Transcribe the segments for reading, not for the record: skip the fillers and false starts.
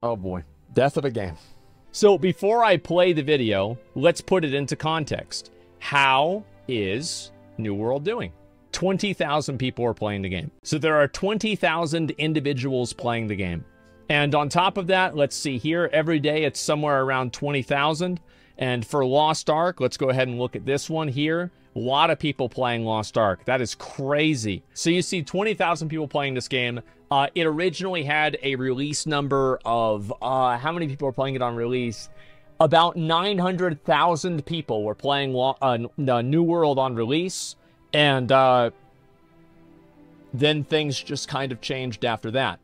Oh boy. Death of a game. So before I play the video, let's put it into context. How is New World doing? 20,000 people are playing the game. So there are 20,000 individuals playing the game. And on top of that, let's see here, every day it's somewhere around 20,000. And for Lost Ark, let's go ahead and look at this one here. A lot of people playing Lost Ark. That is crazy. So you see 20,000 people playing this game. It originally had a release number of, how many people are playing it on release? About 900,000 people were playing the New World on release. And then things just kind of changed after that.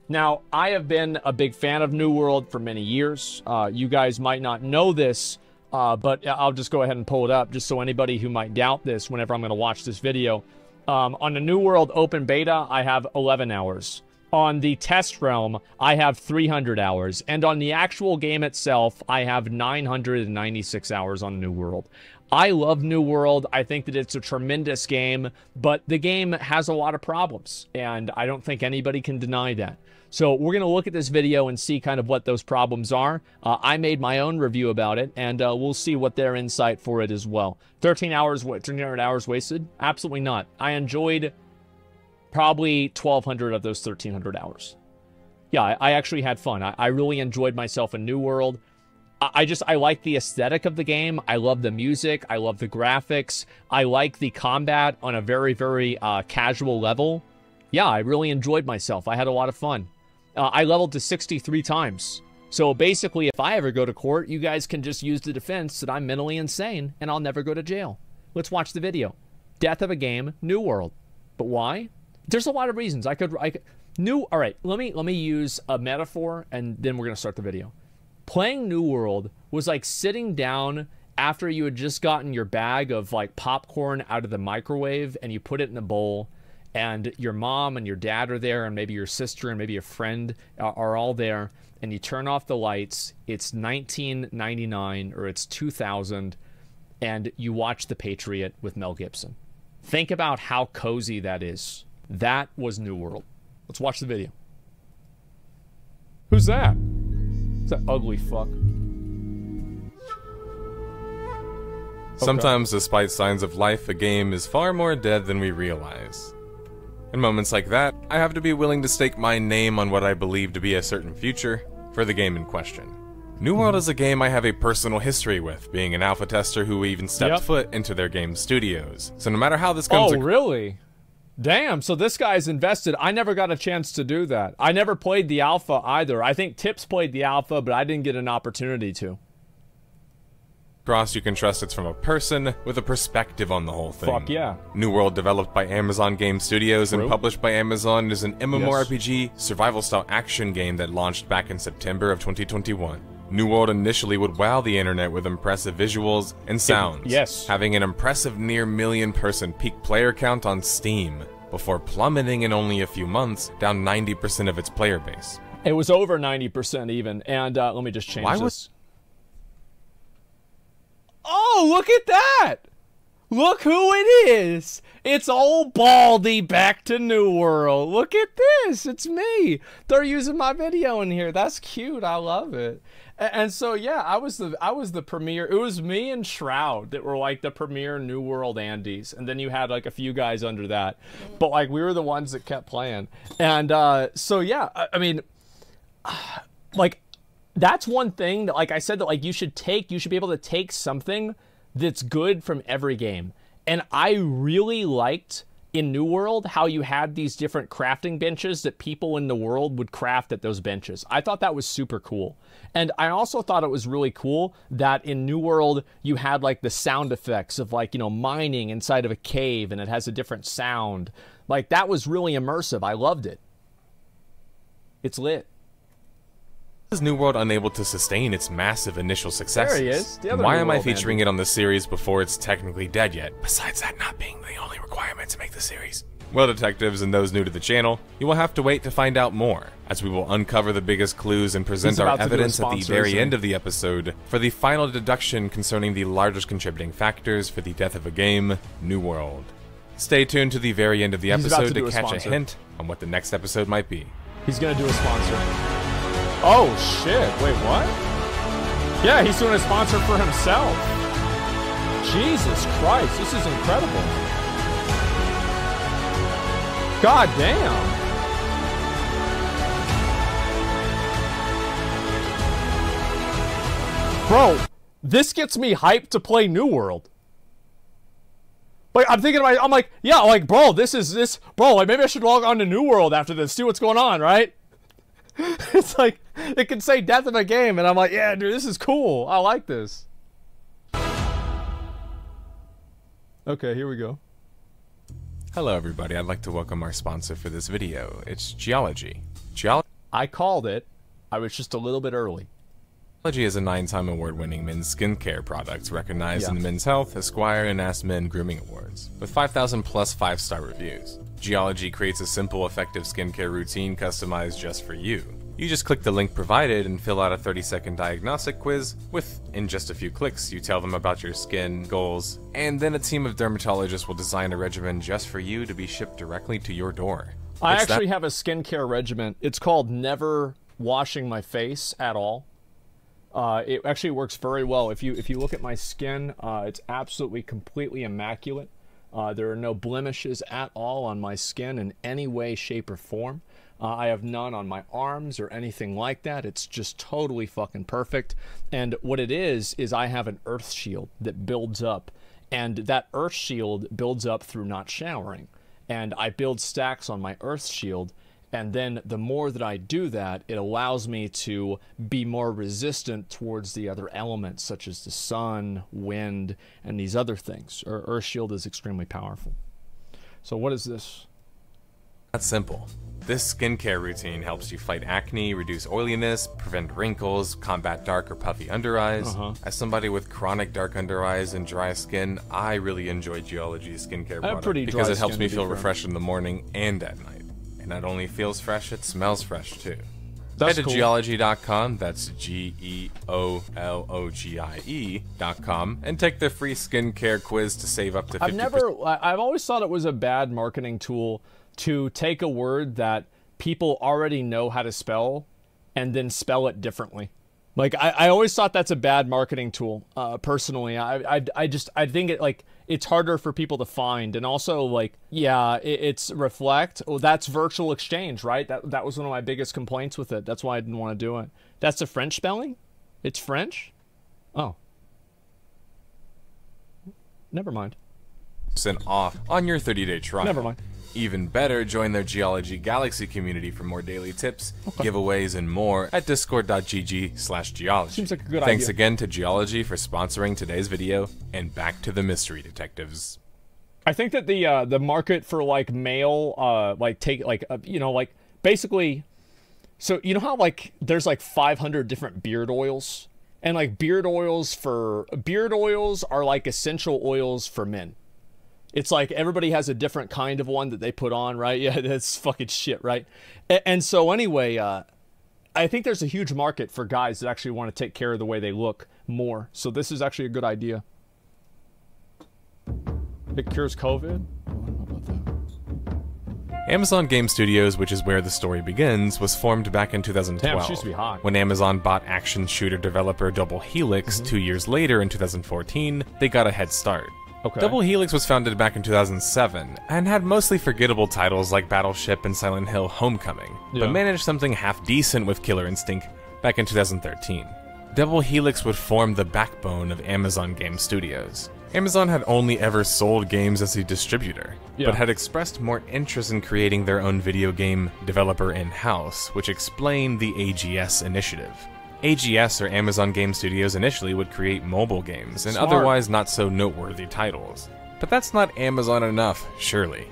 Now, I have been a big fan of New World for many years. You guys might not know this, but I'll just go ahead and pull it up just so anybody who might doubt this whenever I'm going to watch this video. On the New World open beta, I have 11 hours. On the test realm, I have 300 hours. And on the actual game itself, I have 996 hours on New World. I love New World. I think that it's a tremendous game, but the game has a lot of problems, and I don't think anybody can deny that. So we're going to look at this video and see kind of what those problems are. I made my own review about it, and we'll see what their insight for it as well. 13 hours, 300 hours wasted? Absolutely not. I enjoyed probably 1,200 of those 1,300 hours. Yeah, I actually had fun. I really enjoyed myself in New World. I like the aesthetic of the game. I love the music. I love the graphics. I like the combat on a very, very casual level. Yeah, I really enjoyed myself. I had a lot of fun. I leveled to 63 times. So basically, if I ever go to court, you guys can just use the defense that I'm mentally insane and I'll never go to jail. Let's watch the video. Death of a game, New World. But why? There's a lot of reasons. All right, let me use a metaphor and then we're going to start the video. Playing New World was like sitting down after you had just gotten your bag of like popcorn out of the microwave and you put it in a bowl and your mom and your dad are there and maybe your sister and maybe a friend are all there and you turn off the lights. It's 1999 or it's 2000 and you watch The Patriot with Mel Gibson. Think about how cozy that is. That was New World. Let's watch the video. Who's that? It's that ugly fuck. Sometimes, despite signs of life, a game is far more dead than we realize. In moments like that, I have to be willing to stake my name on what I believe to be a certain future for the game in question. New World is a game I have a personal history with, being an alpha tester who even stepped foot into their game studios. So no matter how this comes— Oh, really? Damn, so this guy's invested. I never got a chance to do that. I never played the alpha either. I think Tips played the alpha, but I didn't get an opportunity to. Cross, you can trust it's from a person with a perspective on the whole thing. Fuck yeah. New World, developed by Amazon Game Studios and published by Amazon, is an MMORPG survival-style action game that launched back in September of 2021. New World initially would wow the internet with impressive visuals and sounds, having an impressive near million-person peak player count on Steam, before plummeting in only a few months, down 90% of its player base. It was over 90% even, and let me just change this. Oh, look at that! Look who it is! It's old Baldy back to New World. Look at this! It's me! They're using my video in here. That's cute. I love it. And so yeah, I was the premier. It was me and Shroud that were like the premier New World Andes, and then you had like a few guys under that, but like we were the ones that kept playing. And so yeah, I mean, like that's one thing that, like I said, that like you should be able to take something that's good from every game. And I really liked in New World how you had these different crafting benches that people in the world would craft at those benches. I thought that was super cool. And I also thought it was really cool that in New World you had like the sound effects of like, you know, mining inside of a cave and it has a different sound. Like that was really immersive. I loved it. It's lit. Is New World unable to sustain its massive initial successes? There he is. Why am I featuring it on the series before it's technically dead yet? Besides that not being the only requirement to make the series. Well, detectives and those new to the channel, you will have to wait to find out more, as we will uncover the biggest clues and present our evidence at the very end of the episode for the final deduction concerning the largest contributing factors for the death of a game, New World. Stay tuned to the very end of the episode to catch a hint on what the next episode might be. He's gonna do a sponsor. Oh, shit. Wait, what? Yeah, he's doing a sponsor for himself. Jesus Christ, this is incredible. God damn. Bro, this gets me hyped to play New World. Like, I'm thinking about, I'm like, yeah, like, bro, bro, like, maybe I should log on to New World after this, see what's going on, right? It's like, it can say death of a game, and I'm like, yeah, dude, this is cool. I like this. Okay, here we go. Hello everybody, I'd like to welcome our sponsor for this video. It's Geology. I called it. I was just a little bit early. Geology is a 9-time award-winning men's skincare product recognized in the Men's Health, Esquire, and Ask Men Grooming Awards, with 5,000 plus 5-star reviews. Geology creates a simple, effective skincare routine customized just for you. You just click the link provided and fill out a 30-second diagnostic quiz with, in just a few clicks, you tell them about your skin goals, and then a team of dermatologists will design a regimen just for you to be shipped directly to your door. I actually have a skincare regimen. It's called Never Washing My Face at All. It actually works very well. If you look at my skin, it's absolutely completely immaculate. There are no blemishes at all on my skin in any way, shape, or form. I have none on my arms or anything like that. It's just totally fucking perfect. And what it is I have an earth shield that builds up. And that earth shield builds up through not showering. And I build stacks on my earth shield. And then the more that I do that, it allows me to be more resistant towards the other elements, such as the sun, wind, and these other things. Earth shield is extremely powerful. So what is this? That's simple. This skincare routine helps you fight acne, reduce oiliness, prevent wrinkles, combat dark or puffy under eyes. As somebody with chronic dark under eyes and dry skin, I really enjoy Geology's skincare product because it helps me feel refreshed in the morning and at night. And not only feels fresh, it smells fresh too. Head to geology.com, that's geologie.com, and take the free skincare quiz to save up to 50%. I've always thought it was a bad marketing tool to take a word that people already know how to spell and then spell it differently. Like, I always thought that's a bad marketing tool, personally. I think it, like, it's harder for people to find. And also, like, yeah, it's Reflect. Oh, that's virtual exchange, right? That was one of my biggest complaints with it. That's why I didn't want to do it. That's the French spelling? It's French? Oh. Never mind. Off on your 30-day trial. Never mind. Even better, join their Geology Galaxy community for more daily tips, giveaways, and more at discord.gg/geology. Seems like a good idea. Thanks again to Geology for sponsoring today's video, and back to the mystery detectives. I think that the market for, like, male, you know, like, basically, so you know how, like, there's like 500 different beard oils, and like beard oils are like essential oils for men. It's like everybody has a different kind of one that they put on, right? Yeah, that's fucking shit, right? And so anyway, I think there's a huge market for guys that actually want to take care of the way they look more. So this is actually a good idea. It cures COVID? I don't know about that. Amazon Game Studios, which is where the story begins, was formed back in 2012. Damn, she used to be hot. When Amazon bought action shooter developer Double Helix 2 years later in 2014, they got a head start. Okay. Double Helix was founded back in 2007, and had mostly forgettable titles like Battleship and Silent Hill Homecoming, but managed something half-decent with Killer Instinct back in 2013. Double Helix would form the backbone of Amazon Game Studios. Amazon had only ever sold games as a distributor, but had expressed more interest in creating their own video game developer in-house, which explained the AGS initiative. AGS, or Amazon Game Studios, initially would create mobile games and otherwise not so noteworthy titles. But that's not Amazon enough, surely.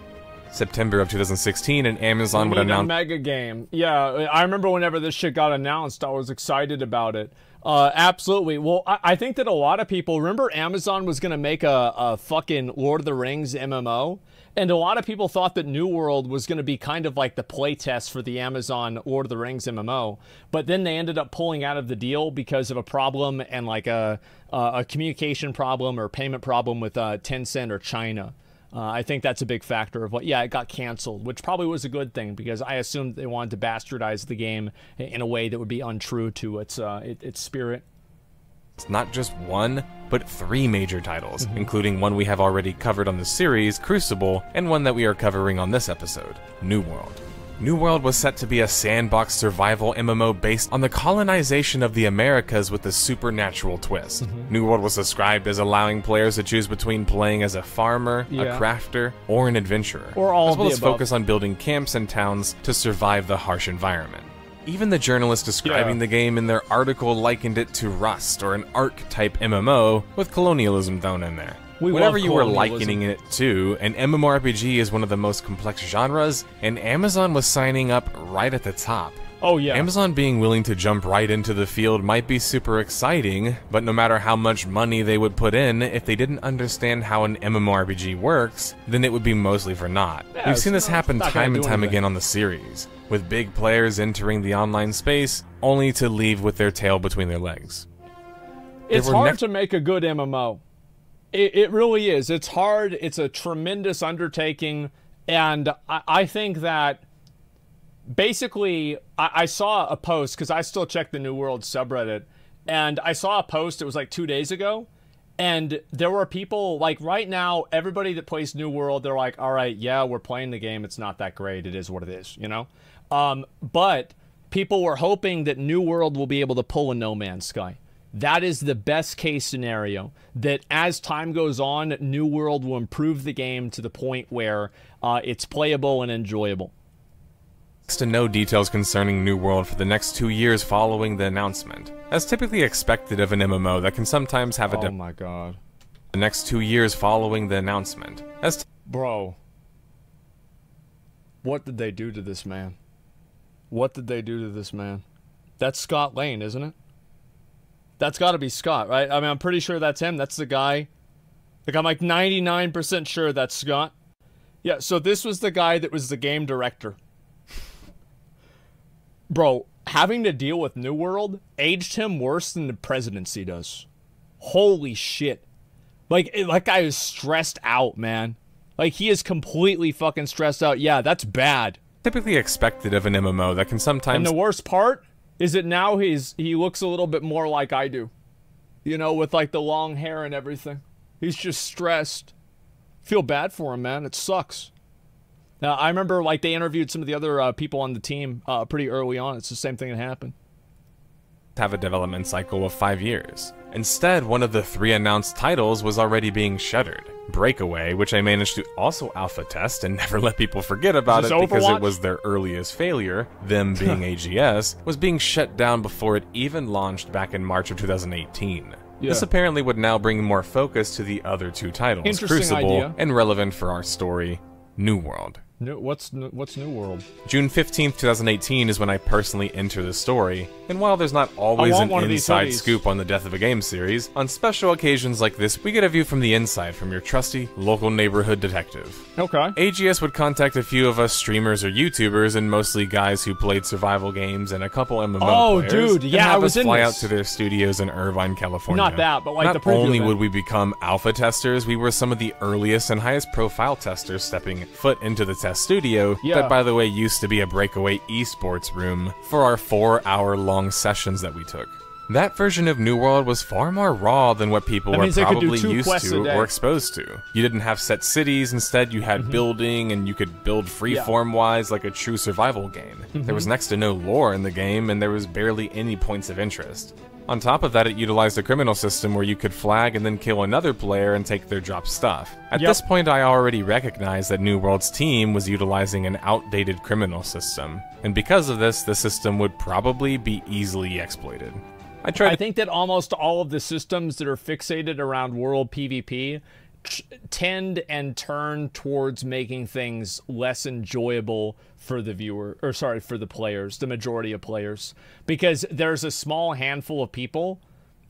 September of 2016, and Amazon would announce a mega game. Yeah, I remember whenever this shit got announced, I was excited about it. Absolutely. Well, I think that a lot of people remember Amazon was gonna make a fucking Lord of the Rings MMO. And a lot of people thought that New World was going to be kind of like the playtest for the Amazon Lord of the Rings MMO. But then they ended up pulling out of the deal because of a problem and like a communication problem or payment problem with Tencent or China. I think that's a big factor of what, yeah, it got canceled, which probably was a good thing because I assumed they wanted to bastardize the game in a way that would be untrue to its spirit. It's not just one, but 3 major titles, including one we have already covered on the series, Crucible, and one that we are covering on this episode, New World. New World was set to be a sandbox survival MMO based on the colonization of the Americas with a supernatural twist. New World was described as allowing players to choose between playing as a farmer, a crafter, or an adventurer, or all as well of as the above. focus on building camps and towns to survive the harsh environment. Even the journalist describing the game in their article likened it to Rust or an Ark-type MMO with colonialism thrown in there. Whatever you were likening it to, an MMORPG is one of the most complex genres, and Amazon was signing up right at the top. Oh yeah. Amazon being willing to jump right into the field might be super exciting, but no matter how much money they would put in, if they didn't understand how an MMORPG works, then it would be mostly for naught. Yeah, We've seen this happen time and time anything. again on the series, with big players entering the online space, only to leave with their tail between their legs. It's hard to make a good MMO. It really is. It's hard. It's a tremendous undertaking. And I think that basically I saw a post, because I still check the New World subreddit, and I saw a post, it was like 2 days ago, and there were people, like right now, everybody that plays New World, they're like, all right, yeah, we're playing the game. It's not that great. It is what it is, you know? But people were hoping that New World will be able to pull a No Man's Sky. That is the best case scenario, that as time goes on, New World will improve the game to the point where it's playable and enjoyable. To no details concerning New World for the next 2 years following the announcement, as typically expected of an MMO that can sometimes have a oh my god. The next 2 years following the announcement, as bro, what did they do to this man? What did they do to this man? That's Scott Lane, isn't it? That's got to be Scott, right? I mean, I'm pretty sure that's him. That's the guy. Like, I'm like 99% sure that's Scott. Yeah, so this was the guy that was the game director. Bro, having to deal with New World aged him worse than the presidency does. Holy shit. Like, that guy is stressed out, man. Like, he is completely fucking stressed out. Yeah, that's bad. Typically expected of an MMO that can sometimes... And the worst part is that now he looks a little bit more like I do. You know, with like the long hair and everything. He's just stressed. Feel bad for him, man. It sucks. Now, I remember like they interviewed some of the other people on the team pretty early on. It's the same thing that happened. Have a development cycle of 5 years. Instead, one of the 3 announced titles was already being shuttered. Breakaway, which I managed to also alpha test and never let people forget about it because it was their earliest failure, them being AGS, was being shut down before it even launched back in March of 2018. Yeah. This apparently would now bring more focus to the other 2 titles, Crucible, and relevant for our story, New World. What's New World? June 15th, 2018 is when I personally enter the story, and while there's not always an inside scoop on the Death of a Game series, on special occasions like this, we get a view from the inside from your trusty, local neighborhood detective. Okay. AGS would contact a few of us streamers or YouTubers, and mostly guys who played survival games and a couple MMO players. Oh, dude, yeah, I was in this. Fly out to their studios in Irvine, California. Not that, but like not the preview only event. would we become alpha testers, we were some of the earliest and highest profile testers stepping foot into the test studio that, by the way, used to be a breakaway esports room for our 4-hour-long sessions that we took. That version of New World was far more raw than what people were probably used to or exposed to. You didn't have set cities, instead you had building, and you could build freeform-wise like a true survival game. There was next to no lore in the game, and there was barely any points of interest. On top of that, it utilized a criminal system where you could flag and then kill another player and take their dropped stuff. At this point, I already recognized that New World's team was utilizing an outdated criminal system, and because of this, the system would probably be easily exploited. I think that almost all of the systems that are fixated around world PvP tend and turn towards making things less enjoyable for the viewer, or sorry, for the players, the majority of players, because there's a small handful of people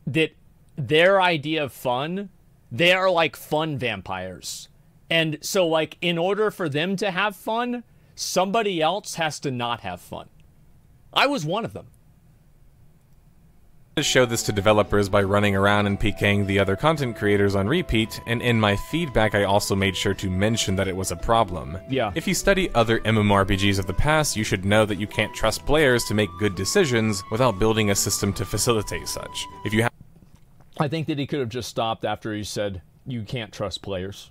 that their idea of fun, they are like fun vampires. And so like in order for them to have fun, somebody else has to not have fun. I was one of them. To show this to developers by running around and PKing the other content creators on repeat, and in my feedback I also made sure to mention that it was a problem. Yeah. If you study other MMORPGs of the past, you should know that you can't trust players to make good decisions without building a system to facilitate such. If you I think that he could have just stopped after he said, you can't trust players.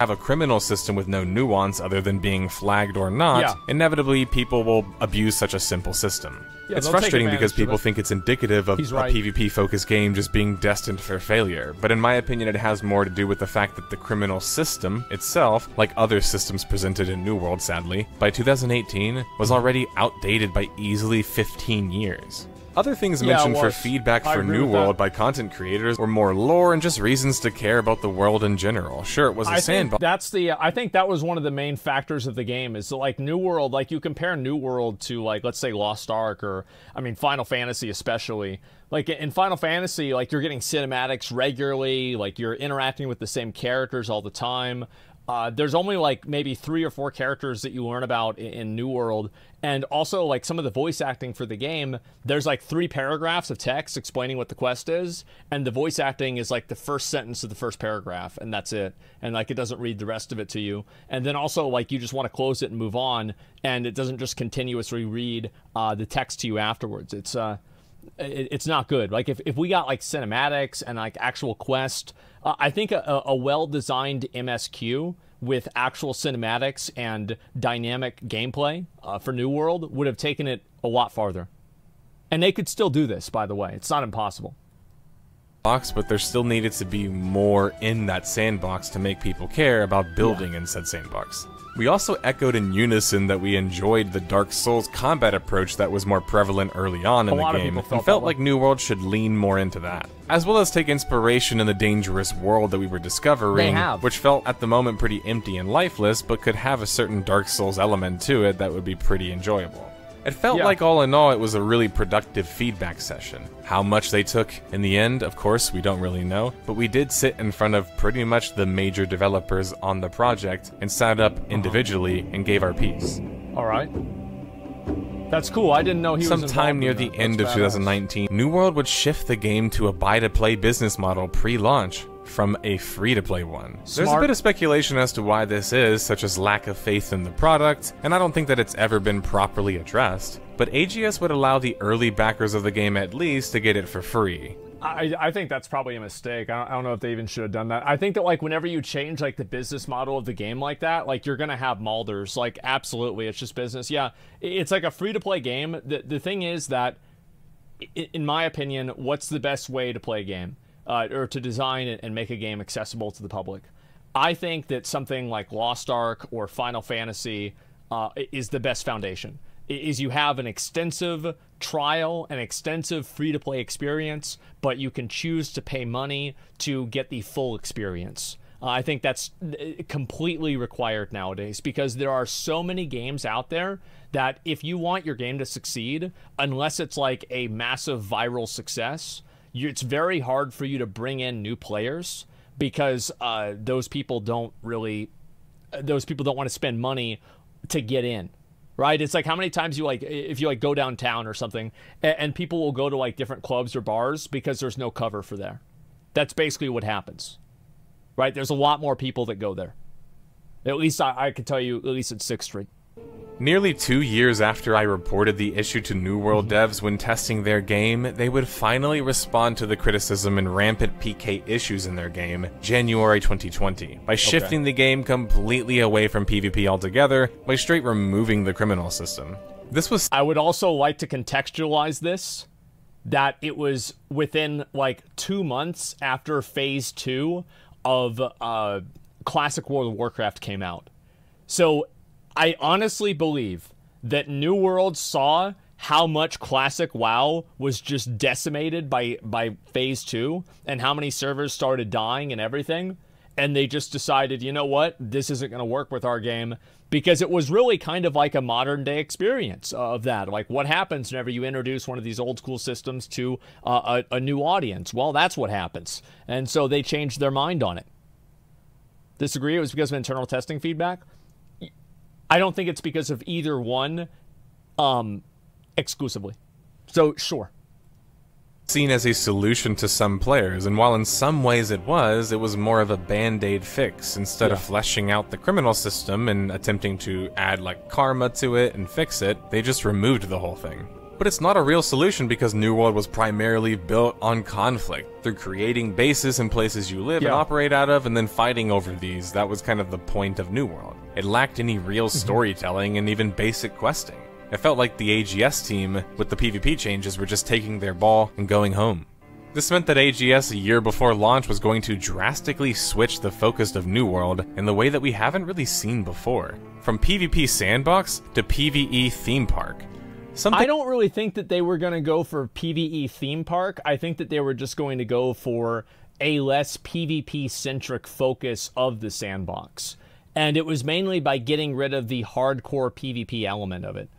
Have a criminal system with no nuance other than being flagged or not, Yeah. inevitably people will abuse such a simple system. Yeah, It's they'll take frustrating because advantage of people it. think it's indicative of He's a right. PvP-focused game just being destined for failure, but in my opinion it has more to do with the fact that the criminal system itself, like other systems presented in New World sadly, by 2018 was already outdated by easily 15 years. Other things Yeah, it mentioned for was. feedback I for agree New with World that. by content creators were more lore and just reasons to care about the world in general. Sure, it was a I think sandbox. that's the. I think that was one of the main factors of the game. Is that, like, New World. Like, you compare New World to, like, let's say Lost Ark, or I mean Final Fantasy especially. Like in Final Fantasy, like, you're getting cinematics regularly. Like, you're interacting with the same characters all the time. There's only like maybe 3 or 4 characters that you learn about in New World, and also like some of the voice acting for the game, there's like 3 paragraphs of text explaining what the quest is, and the voice acting is like the first sentence of the first paragraph, and that's it, and like it doesn't read the rest of it to you. And then also like you just want to close it and move on, and it doesn't just continuously read the text to you afterwards. It's not good. Like if we got like cinematics and like actual quest, I think a well-designed MSQ with actual cinematics and dynamic gameplay for New World would have taken it a lot farther. And they could still do this, by the way. It's not impossible. But there still needed to be more in that sandbox to make people care about building in said sandbox. We also echoed in unison that we enjoyed the Dark Souls combat approach that was more prevalent early on in the game, and felt like New World should lean more into that. As well as take inspiration in the dangerous world that we were discovering, which felt at the moment pretty empty and lifeless, but could have a certain Dark Souls element to it that would be pretty enjoyable. It felt like all in all it was a really productive feedback session. How much they took in the end, of course, we don't really know, but we did sit in front of pretty much the major developers on the project and sat up individually and gave our piece. Alright. That's cool. I didn't know he was sometime near the end of 2019, New World would shift the game to a buy-to-play business model pre-launch from a free-to-play one. There's a bit of speculation as to why this is, such as lack of faith in the product, and I don't think that it's ever been properly addressed, but AGS would allow the early backers of the game at least to get it for free. I think that's probably a mistake. I don't know if they even should have done that. I think that, like, whenever you change, like, the business model of the game like that, like, you're gonna have Malders. Like, absolutely, it's just business. Yeah, it's like a free-to-play game. The thing is that, in my opinion, what's the best way to play a game? Or to design it and make a game accessible to the public? I think that something like Lost Ark or Final Fantasy is the best foundation. Is you have an extensive trial, an extensive free-to-play experience, but you can choose to pay money to get the full experience. I think that's completely required nowadays, because there are so many games out there that if you want your game to succeed, unless it's like a massive viral success, it's very hard for you to bring in new players, because those people don't want to spend money to get in. Right? It's like how many times you, like, if you, like, go downtown or something, and people will go to, like, different clubs or bars because there's no cover for there. That's basically what happens. Right? There's a lot more people that go there. At least I can tell you, at least at 6th Street. Nearly 2 years after I reported the issue to New World devs when testing their game, they would finally respond to the criticism and rampant PK issues in their game, January 2020, by shifting the game completely away from PvP altogether, by straight removing the criminal system. This was— I would also like to contextualize this, that it was within, like, 2 months after Phase 2 of Classic World of Warcraft came out. So I honestly believe that New World saw how much Classic WoW was just decimated by Phase 2, and how many servers started dying and everything, and they just decided, you know what, this isn't going to work with our game, because it was really kind of like a modern-day experience of that. Like, what happens whenever you introduce one of these old-school systems to a new audience? Well, that's what happens. And so they changed their mind on it. Disagree? It was because of internal testing feedback? I don't think it's because of either one exclusively. So, sure. seen as a solution to some players, and while in some ways it was more of a band-aid fix. Instead of fleshing out the criminal system and attempting to add like karma to it and fix it, they just removed the whole thing. But it's not a real solution because New World was primarily built on conflict, through creating bases in places you live and operate out of, and then fighting over these. That was kind of the point of New World. It lacked any real storytelling and even basic questing. It felt like the AGS team, with the PvP changes, were just taking their ball and going home. This meant that AGS a year before launch was going to drastically switch the focus of New World in the way that we haven't really seen before. From PvP sandbox to PvE theme park. I don't really think that they were going to go for PvE theme park. I think that they were just going to go for a less PvP-centric focus of the sandbox. And it was mainly by getting rid of the hardcore PvP element of it.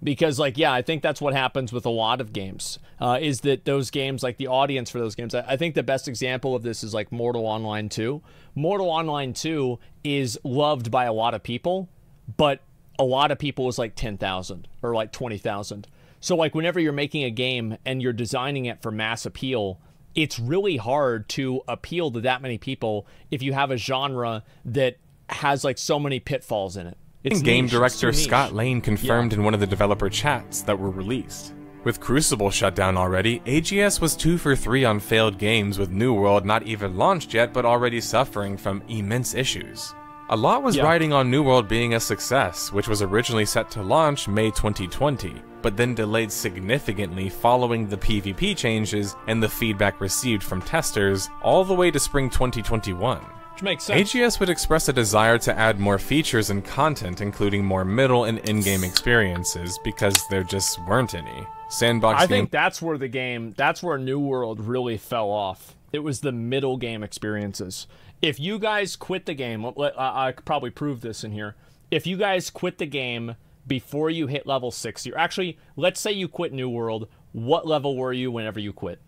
Because, like, yeah, I think that's what happens with a lot of games, is that those games, like the audience for those games, I think the best example of this is like Mortal Online 2. Mortal Online 2 is loved by a lot of people, but a lot of people is like 10,000 or like 20,000. So like whenever you're making a game and you're designing it for mass appeal, it's really hard to appeal to that many people if you have a genre that has like so many pitfalls in it. It's game director Scott Lane confirmed in one of the developer chats that were released. With Crucible shut down already, AGS was 2 for 3 on failed games, with New World not even launched yet but already suffering from immense issues. A lot was riding on New World being a success, which was originally set to launch May 2020, but then delayed significantly following the PvP changes and the feedback received from testers all the way to spring 2021. Which makes sense. AGS would express a desire to add more features and content, including more middle and in-game experiences, because there just weren't any. I think that's where New World really fell off. It was the middle game experiences. If you guys quit the game, I could probably prove this in here. If you guys quit the game before you hit level 60, or actually, let's say you quit New World, what level were you whenever you quit?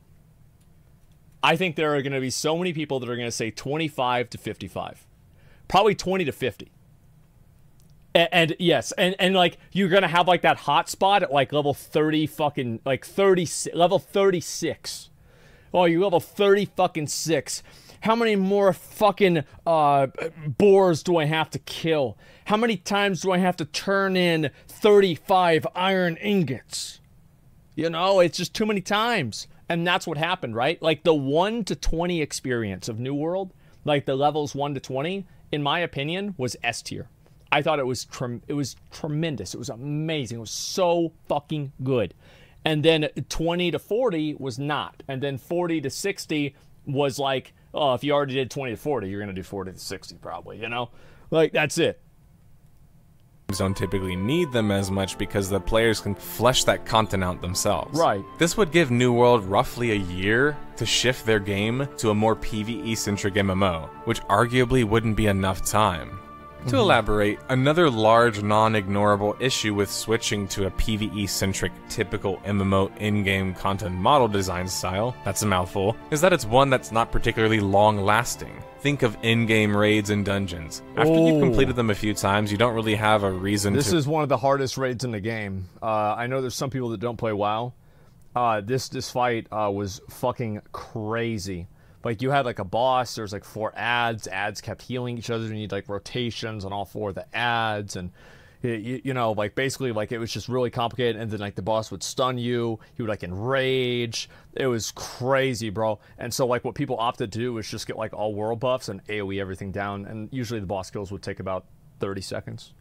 I think there are going to be so many people that are going to say 25 to 55. Probably 20 to 50. And yes, and like, you're going to have like that hot spot at like level 30 fucking, like 30, level 36. Oh, you level 30 fucking 6. How many more fucking boars do I have to kill? How many times do I have to turn in 35 iron ingots? You know, it's just too many times. And that's what happened, right? Like the 1 to 20 experience of New World, like the levels 1 to 20, in my opinion, was S tier. I thought it was tremendous. It was amazing. It was so fucking good. And then 20 to 40 was not. And then 40 to 60 was like, oh, if you already did 20 to 40, you're going to do 40 to 60 probably, you know? Like, that's it. Don't typically need them as much because the players can flesh that content out themselves. Right. This would give New World roughly a year to shift their game to a more PvE-centric MMO, which arguably wouldn't be enough time. To elaborate, another large non-ignorable issue with switching to a PvE-centric typical MMO in-game content model design style, that's a mouthful, is that it's one that's not particularly long-lasting. Think of in-game raids and dungeons. After you've completed them a few times, you don't really have a reason This is one of the hardest raids in the game. I know there's some people that don't play WoW. This fight was fucking crazy. Like, you had, like, a boss, there's, like, 4 ads. Ads kept healing each other. You need, like, rotations on all 4 of the ads. And, you know, like, basically, like, it was just really complicated. And then, like, the boss would stun you. He would, like, enrage. It was crazy, bro. And so, like, what people opted to do was just get, like, all world buffs and AoE everything down. And usually the boss kills would take about 30 seconds.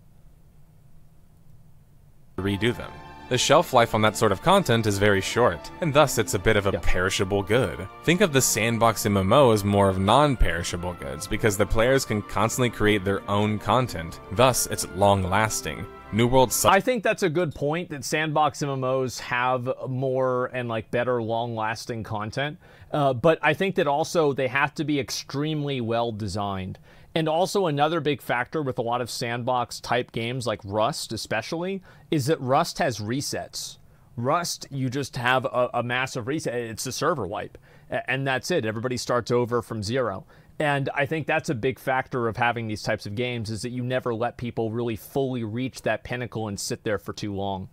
Redo them. The shelf life on that sort of content is very short, and thus it's a bit of a perishable good. Think of the sandbox MMO as more of non-perishable goods, because the players can constantly create their own content, thus it's long-lasting. New World I think that's a good point, that sandbox MMOs have more and like better long-lasting content, but I think that also they have to be extremely well designed. And also another big factor with a lot of sandbox type games like Rust especially is that Rust has resets. Rust, you just have a massive reset. It's a server wipe, and that's it. Everybody starts over from 0. And I think that's a big factor of having these types of games, is that you never let people really fully reach that pinnacle and sit there for too long.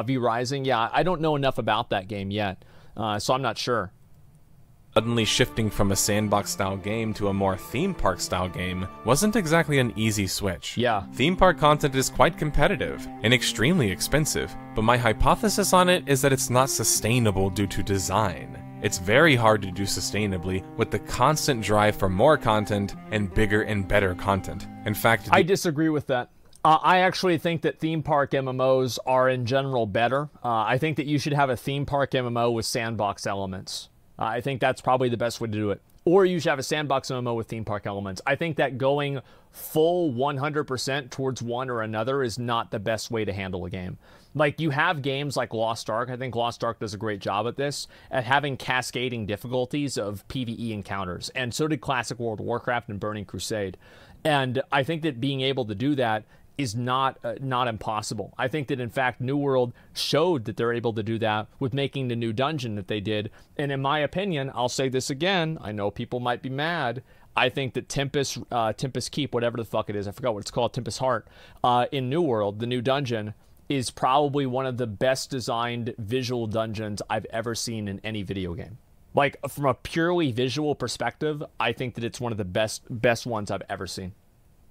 V Rising, yeah, I don't know enough about that game yet. So I'm not sure. Suddenly shifting from a sandbox-style game to a more theme park-style game wasn't exactly an easy switch. Yeah. Theme park content is quite competitive and extremely expensive, but my hypothesis on it is that it's not sustainable due to design. It's very hard to do sustainably with the constant drive for more content and bigger and better content. In fact, I disagree with that. I actually think that theme park MMOs are in general better. I think that you should have a theme park MMO with sandbox elements. I think that's probably the best way to do it. Or you should have a sandbox MMO with theme park elements. I think that going full 100% towards one or another is not the best way to handle a game. Like, you have games like Lost Ark. I think Lost Ark does a great job at this, at having cascading difficulties of PvE encounters. And so did Classic World of Warcraft and Burning Crusade. And I think that being able to do that is not impossible. I think that, in fact, New World showed that they're able to do that with making the new dungeon that they did. And in my opinion, I'll say this again, I know people might be mad, I think that Tempest Keep, whatever the fuck it is, I forgot what it's called, Tempest Heart, in New World, the new dungeon, is probably one of the best designed visual dungeons I've ever seen in any video game. Like, from a purely visual perspective, I think that it's one of the best ones I've ever seen.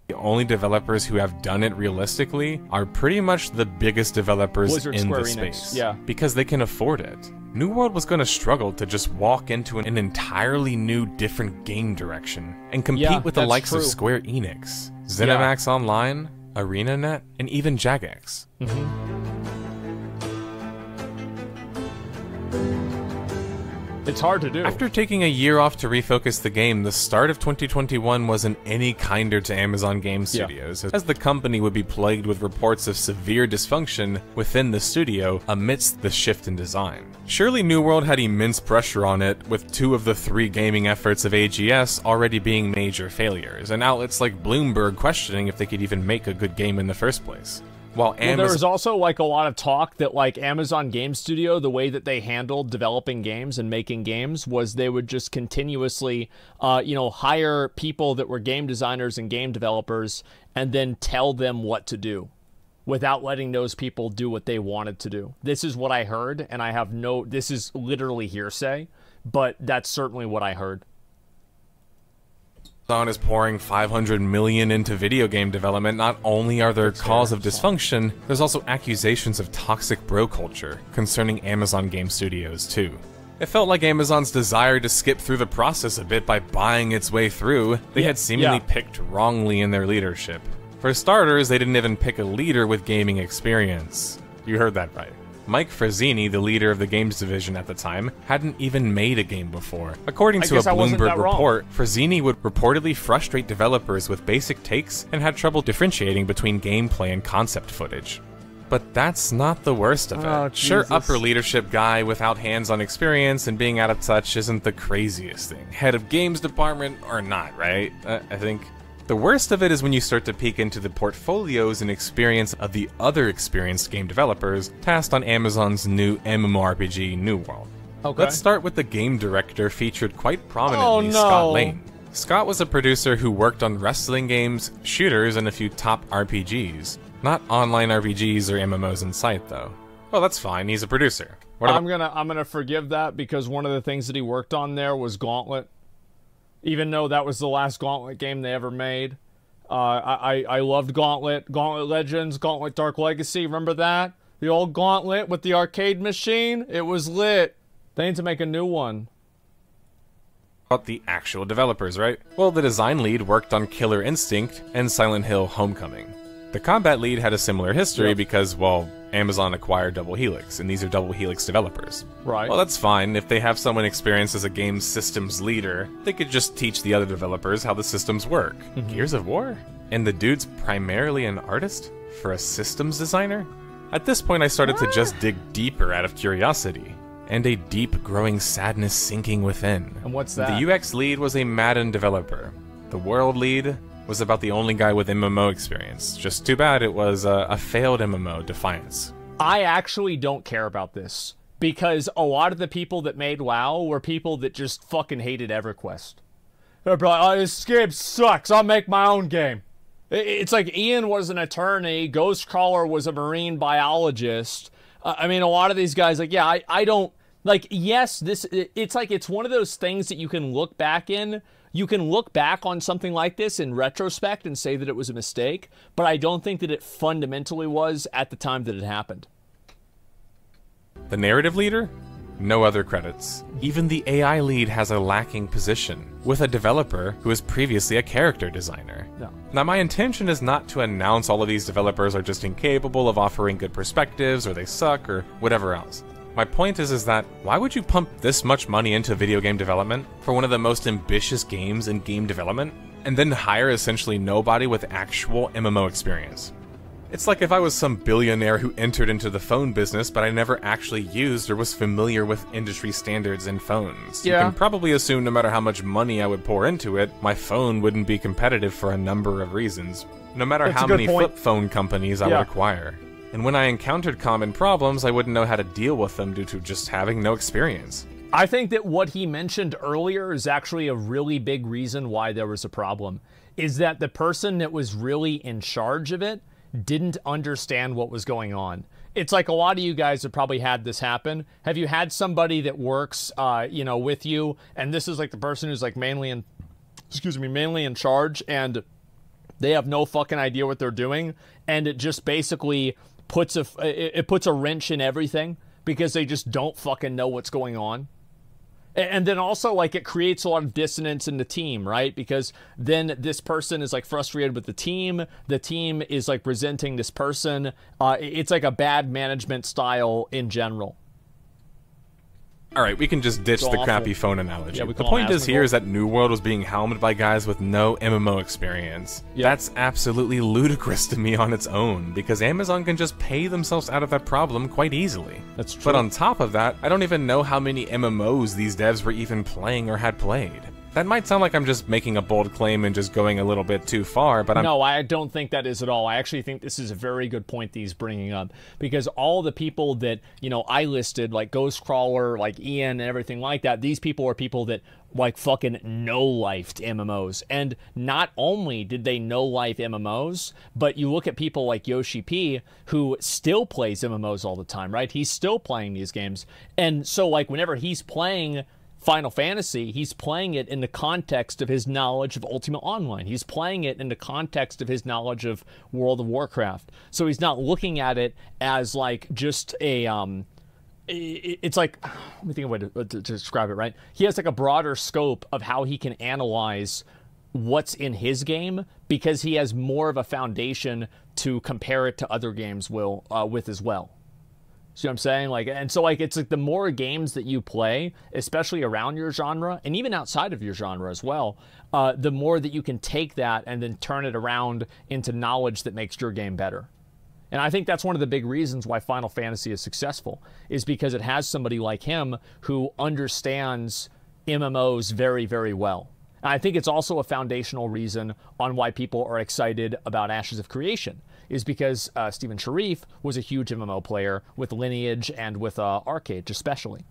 The only developers who have done it realistically are pretty much the biggest developers Blizzard, in Square the Enix, space. yeah. Because they can afford it. New World was going to struggle to just walk into an entirely new, different game direction and compete with the likes of Square Enix, ZeniMax Online, ArenaNet, and even Jagex. It's hard to do. After taking a year off to refocus the game, the start of 2021 wasn't any kinder to Amazon Game Studios, as the company would be plagued with reports of severe dysfunction within the studio amidst the shift in design. Surely New World had immense pressure on it, with 2 of the 3 gaming efforts of AGS already being major failures, and outlets like Bloomberg questioning if they could even make a good game in the first place. Well, there was also, like, a lot of talk that, like, Amazon Game Studio, the way that they handled developing games and making games was they would just continuously, hire people that were game designers and game developers and then tell them what to do without letting those people do what they wanted to do. This is what I heard, and this is literally hearsay, but that's certainly what I heard. Amazon is pouring $500 million into video game development. Not only are there calls of dysfunction, there's also accusations of toxic bro culture concerning Amazon Game Studios too. It felt like Amazon's desire to skip through the process a bit by buying its way through, they had seemingly picked wrongly in their leadership. For starters, they didn't even pick a leader with gaming experience. You heard that right. Mike Frazzini, the leader of the games division at the time, hadn't even made a game before. According to a Bloomberg report, Frazzini would reportedly frustrate developers with basic takes and had trouble differentiating between gameplay and concept footage. But that's not the worst of it. Sure, upper leadership guy without hands-on experience and being out of touch isn't the craziest thing. Head of games department or not, right? I think the worst of it is when you start to peek into the portfolios and experience of the other experienced game developers tasked on Amazon's new MMORPG New World. Okay. Let's start with the game director featured quite prominently, Scott Lane. Scott was a producer who worked on wrestling games, shooters, and a few top RPGs. Not online RPGs or MMOs in sight, though. Well, that's fine, he's a producer. I'm gonna forgive that because one of the things that he worked on there was Gauntlet. Even though that was the last Gauntlet game they ever made. I loved Gauntlet. Gauntlet Legends, Gauntlet Dark Legacy, remember that? The old Gauntlet with the arcade machine? It was lit. They need to make a new one. About the actual developers, right? Well, the design lead worked on Killer Instinct and Silent Hill Homecoming. The combat lead had a similar history because, well, Amazon acquired Double Helix, and these are Double Helix developers. Right. Well, that's fine. If they have someone experienced as a game systems leader, they could just teach the other developers how the systems work. Gears of War? And the dude's primarily an artist? For a systems designer? At this point, I started to just dig deeper out of curiosity, and a deep growing sadness sinking within. And what's that? The UX lead was a Madden developer. The world lead was about the only guy with MMO experience. Just too bad it was a failed MMO, Defiance. I actually don't care about this, because a lot of the people that made WoW were people that just fucking hated EverQuest. They're like, oh, this game sucks, I'll make my own game. It's like Ian was an attorney, Ghostcrawler was a marine biologist. I mean, a lot of these guys, like, yeah, I don't Like, yes, it's like, it's one of those things that you can look back in. You can look back on something like this in retrospect and say that it was a mistake, but I don't think that it fundamentally was at the time that it happened. The narrative leader? No other credits. Even the AI lead has a lacking position, with a developer who was previously a character designer. No. Now, my intention is not to announce all of these developers are just incapable of offering good perspectives, or they suck, or whatever else. My point is that, why would you pump this much money into video game development for one of the most ambitious games in game development, and then hire essentially nobody with actual MMO experience? It's like if I was some billionaire who entered into the phone business, but I never actually used or was familiar with industry standards in phones. Yeah. You can probably assume no matter how much money I would pour into it, my phone wouldn't be competitive for a number of reasons, no matter how many flip phone companies I would acquire. And when I encountered common problems, I wouldn't know how to deal with them due to just having no experience. I think that what he mentioned earlier is actually a really big reason why there was a problem, is that the person that was really in charge of it didn't understand what was going on. It's like a lot of you guys have probably had this happen. Have you had somebody that works, you know, with you, and this is like the person who's like mainly in charge, and they have no fucking idea what they're doing, and it just basically puts a wrench in everything because they just don't fucking know what's going on. And then also, like, it creates a lot of dissonance in the team, right? Because then this person is, like, frustrated with the team is, like, resenting this person. It's, like, a bad management style in general. Alright, we can just ditch the crappy phone analogy. Yeah, the point is here is that New World was being helmed by guys with no MMO experience. Yep. That's absolutely ludicrous to me on its own, because Amazon can just pay themselves out of that problem quite easily. That's true. But on top of that, I don't even know how many MMOs these devs were even playing or had played. That might sound like I'm just making a bold claim and just going a little bit too far, but No, I don't think that is at all. I actually think this is a very good point that he's bringing up, because all the people that, you know, I listed, like Ghostcrawler, like Ian, and everything like that, these people are people that, like, fucking no-lifed MMOs. And not only did they no-life MMOs, but you look at people like Yoshi P, who still plays MMOs all the time, right? He's still playing these games. And so, like, whenever he's playing Final Fantasy, he's playing it in the context of his knowledge of Ultima Online. He's playing it in the context of his knowledge of World of Warcraft. So he's not looking at it as, like, just a, it's like, let me think of a way to describe it, right? He has, like, a broader scope of how he can analyze what's in his game, because he has more of a foundation to compare it to other games with as well. See what I'm saying? Like, and so, like, it's like the more games that you play, especially around your genre, and even outside of your genre as well, the more that you can take that and then turn it around into knowledge that makes your game better. And I think that's one of the big reasons why Final Fantasy is successful, is because it has somebody like him who understands MMOs very, very well. And I think it's also a foundational reason on why people are excited about Ashes of Creation, is because Stephen Sharif was a huge MMO player with Lineage and with Arcade especially.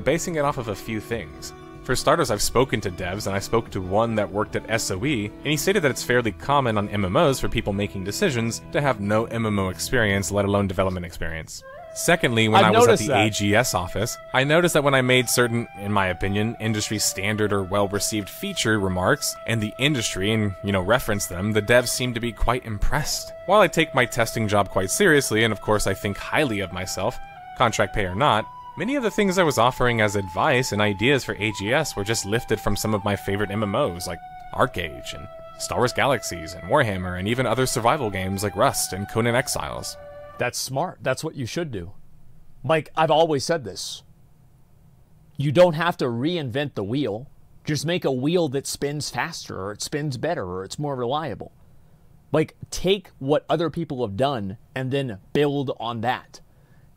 Basing it off of a few things. For starters, I've spoken to devs, and I spoke to one that worked at SOE, and he stated that it's fairly common on MMOs for people making decisions to have no MMO experience, let alone development experience. Secondly, when I was at the AGS office, I noticed that when I made certain, in my opinion, industry standard or well-received feature remarks, and the industry, and, you know, referenced them, the devs seemed to be quite impressed. While I take my testing job quite seriously, and of course I think highly of myself, contract pay or not, many of the things I was offering as advice and ideas for AGS were just lifted from some of my favorite MMOs, like Arcade, and Star Wars Galaxies, and Warhammer, and even other survival games like Rust and Conan Exiles. That's smart. That's what you should do. Like, I've always said this. You don't have to reinvent the wheel. Just make a wheel that spins faster, or it spins better, or it's more reliable. Like, take what other people have done and then build on that.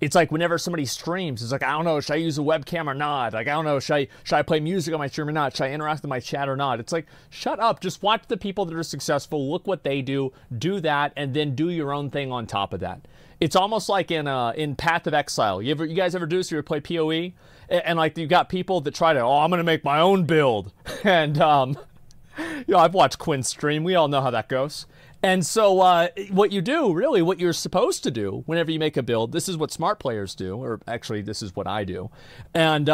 It's like whenever somebody streams, it's like, I don't know, should I use a webcam or not? Like, I don't know, should I play music on my stream or not? Should I interact with my chat or not? It's like, shut up. Just watch the people that are successful, look what they do that, and then do your own thing on top of that. It's almost like in Path of Exile. You guys ever do this? You ever play PoE? And like, you got people that try to, oh, I'm going to make my own build. And, you know, I've watched Quinn stream. We all know how that goes. And so what you do, really, what you're supposed to do whenever you make a build, this is what smart players do, or actually this is what I do, and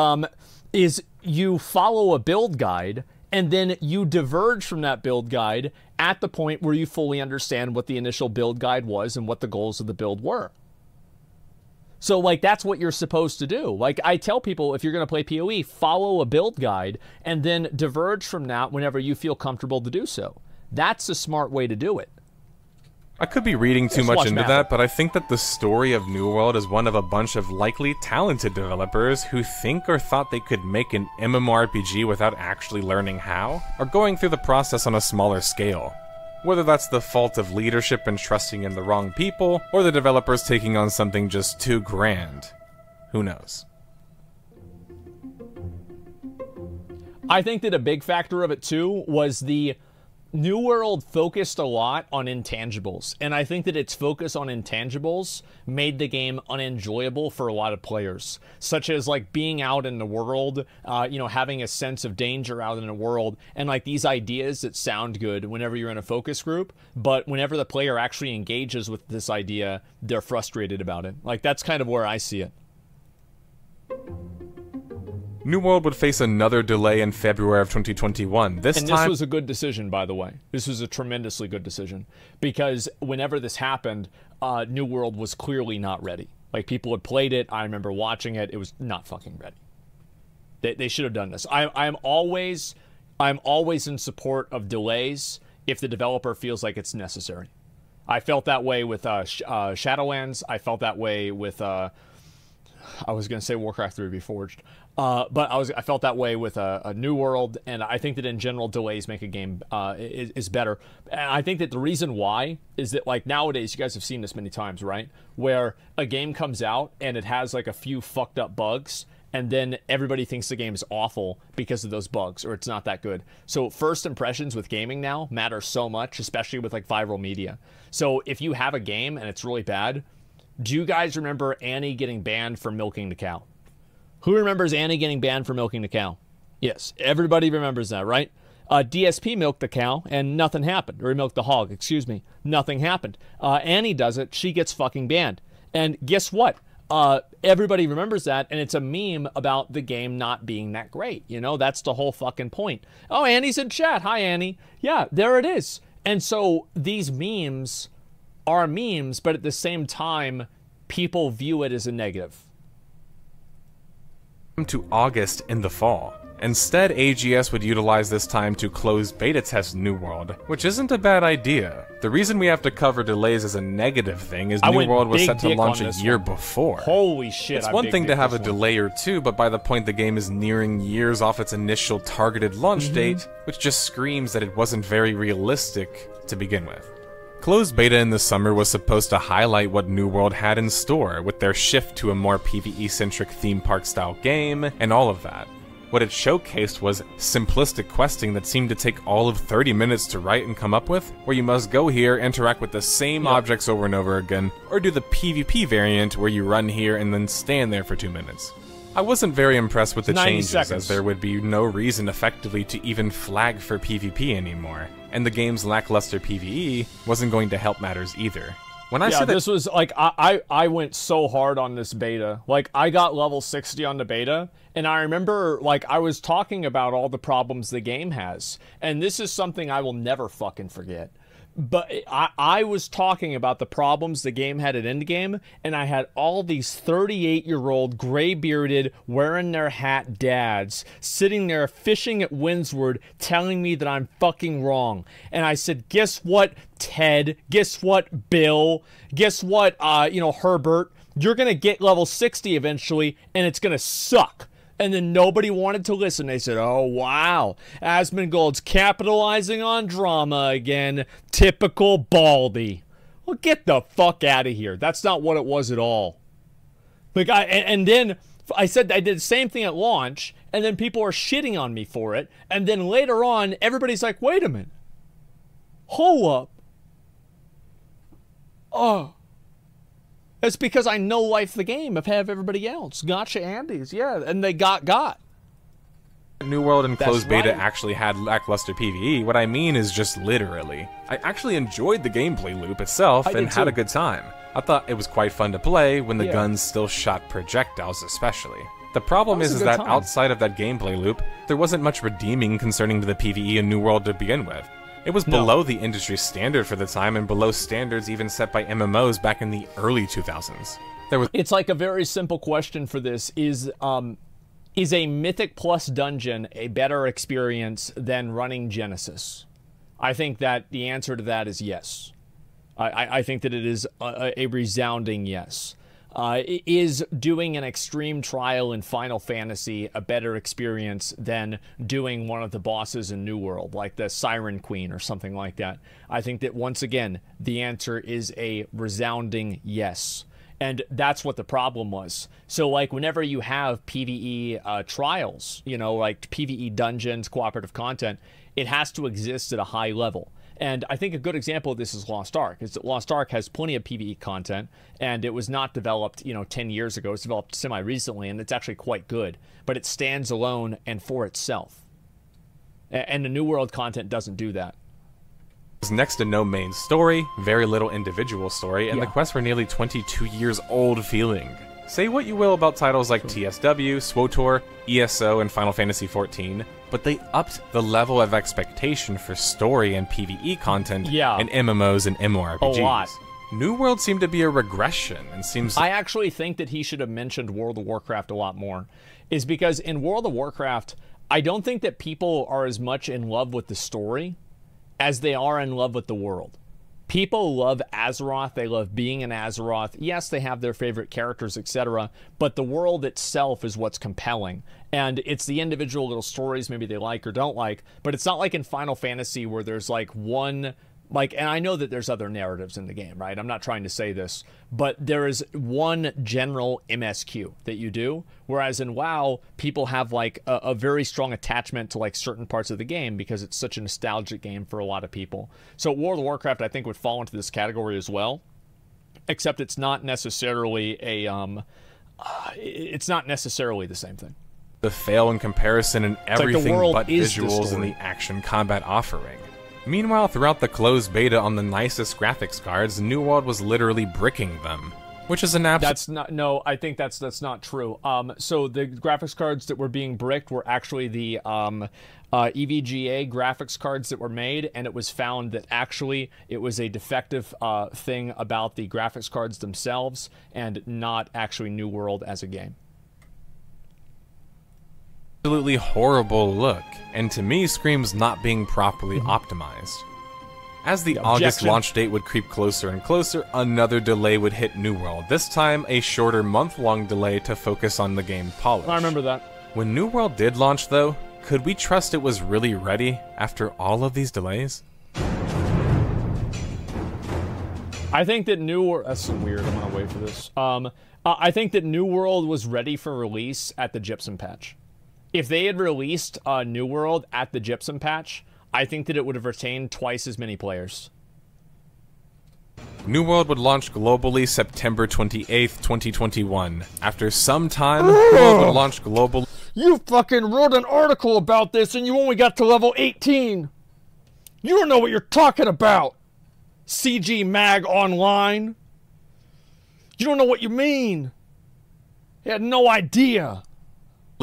is you follow a build guide, and then you diverge from that build guide at the point where you fully understand what the initial build guide was and what the goals of the build were. So, like, that's what you're supposed to do. Like, I tell people, if you're going to play PoE, follow a build guide and then diverge from that whenever you feel comfortable to do so. That's a smart way to do it. I could be reading too much into that, but I think that the story of New World is one of a bunch of likely talented developers who think or thought they could make an MMORPG without actually learning how, or going through the process on a smaller scale. Whether that's the fault of leadership and trusting in the wrong people, or the developers taking on something just too grand. Who knows? I think that a big factor of it, too, was the New World focused a lot on intangibles, and I think that its focus on intangibles made the game unenjoyable for a lot of players, such as like being out in the world, you know, having a sense of danger out in the world, and like these ideas that sound good whenever you're in a focus group, but whenever the player actually engages with this idea, they're frustrated about it. Like, that's kind of where I see it. New World would face another delay in February of 2021. This was a good decision, by the way. This was a tremendously good decision. Because whenever this happened, New World was clearly not ready. Like, people had played it. I remember watching it. It was not fucking ready. They should have done this. I'm always in support of delays if the developer feels like it's necessary. I felt that way with Shadowlands. I felt that way with... I was going to say Warcraft 3 Reforged. But I felt that way with a New World, and I think that in general delays make a game is better. And I think that the reason why is that, like, nowadays, you guys have seen this many times, right? Where a game comes out and it has like a few fucked up bugs, and then everybody thinks the game is awful because of those bugs, or it's not that good. So first impressions with gaming now matter so much, especially with like viral media. So if you have a game and it's really bad, do you guys remember Annie getting banned for milking the cow? Who remembers Annie getting banned for milking the cow? Yes, everybody remembers that, right? DSP milked the cow, and nothing happened. Or he milked the hog, excuse me. Nothing happened. Annie does it, she gets fucking banned. And guess what? Everybody remembers that, and it's a meme about the game not being that great. You know, that's the whole fucking point. Oh, Annie's in chat. Hi, Annie. Yeah, there it is. And so these memes are memes, but at the same time, people view it as a negative. To August in the fall. Instead, AGS would utilize this time to close beta test New World, which isn't a bad idea. The reason we have to cover delays as a negative thing is New World was set to launch a year before. Holy shit. It's one thing to have a delay or two, but by the point the game is nearing years off its initial targeted launch date, which just screams that it wasn't very realistic to begin with. Closed beta in the summer was supposed to highlight what New World had in store, with their shift to a more PvE-centric theme park-style game, and all of that. What it showcased was simplistic questing that seemed to take all of 30 minutes to write and come up with, where you must go here, interact with the same objects over and over again, or do the PvP variant where you run here and then stand there for 2 minutes. I wasn't very impressed with the changes, as there would be no reason effectively to even flag for PvP anymore, and the game's lackluster PvE wasn't going to help matters either. When I said this was like, I went so hard on this beta. Like, I got level 60 on the beta, and I remember, like, I was talking about all the problems the game has, and this is something I will never fucking forget. But I was talking about the problems the game had at endgame, and I had all these 38-year-old, gray-bearded, wearing their hat dads sitting there fishing at Windsward telling me that I'm fucking wrong. And I said, guess what, Ted? Guess what, Bill? Guess what, you know, Herbert? You're going to get level 60 eventually, and it's going to suck. And then nobody wanted to listen. They said, oh, wow, Asmongold's capitalizing on drama again. Typical Baldy. Well, get the fuck out of here. That's not what it was at all. Like, and then I said I did the same thing at launch, and then people are shitting on me for it. And then later on, everybody's like, wait a minute. Hold up. Oh. It's because I know life the game. I've had everybody else. Gotcha Andes, yeah. And they got. New World and closed beta right. actually had lackluster PvE. What I mean is just literally. I actually enjoyed the gameplay loop itself and had a good time. I thought it was quite fun to play when the guns still shot projectiles especially. The problem is that outside of that gameplay loop, there wasn't much redeeming concerning the PvE in New World to begin with. It was below the industry standard for the time and below standards even set by MMOs back in the early 2000s. It's like a very simple question for this. Is a Mythic Plus dungeon a better experience than running Genesis? I think that the answer to that is yes. I think that it is a resounding yes. Is doing an extreme trial in Final Fantasy a better experience than doing one of the bosses in New World, like the Siren Queen or something like that? I think that, once again, the answer is a resounding yes. And that's what the problem was. So, like, whenever you have PvE trials, you know, like PvE dungeons, cooperative content, it has to exist at a high level. And I think a good example of this is Lost Ark. Is that Lost Ark has plenty of PvE content, and it was not developed, 10 years ago. It's developed semi-recently, and it's actually quite good. But it stands alone and for itself. And the New World content doesn't do that. Next to no main story, very little individual story, and the quests were nearly 22 years old feeling. Say what you will about titles like TSW, SWTOR, ESO, and Final Fantasy XIV, but they upped the level of expectation for story and PvE content in MMOs and MMORPGs. A lot. New World seemed to be a regression, and seems... I actually think that he should have mentioned World of Warcraft a lot more, is because in World of Warcraft, I don't think that people are as much in love with the story as they are in love with the world. People love Azeroth, they love being in Azeroth. Yes, they have their favorite characters, etc., but the world itself is what's compelling. And it's the individual little stories maybe they like or don't like, but it's not like in Final Fantasy where there's like one... and I know that there's other narratives in the game, right? I'm not trying to say this, but there is one general MSQ that you do, whereas in WoW, people have like a very strong attachment to like certain parts of the game because it's such a nostalgic game for a lot of people. So World of Warcraft, I think, would fall into this category as well, except it's not necessarily it's not necessarily the same thing. The fail in comparison in everything like but visuals and the action combat offering. Meanwhile, throughout the closed beta on the nicest graphics cards, New World was literally bricking them, which is an absolute... That's not... No, I think that's not true. So the graphics cards that were being bricked were actually the EVGA graphics cards that were made, and it was found that actually it was a defective thing about the graphics cards themselves, and not actually New World as a game. Absolutely horrible look, and to me screams not being properly optimized. As the August launch date would creep closer and closer, another delay would hit New World, this time a shorter month-long delay to focus on the game polish. I remember that. When New World did launch though, could we trust it was really ready after all of these delays? I think that New World... That's weird, I'm gonna wait for this. I think that New World was ready for release at the Gypsum patch. If they had released New World at the Gypsum patch, I think that it would have retained twice as many players. New World would launch globally September 28th, 2021. After some time, New World would launch globally... You fucking wrote an article about this and you only got to level 18! You don't know what you're talking about! CG Mag Online! You don't know what you mean! You had no idea!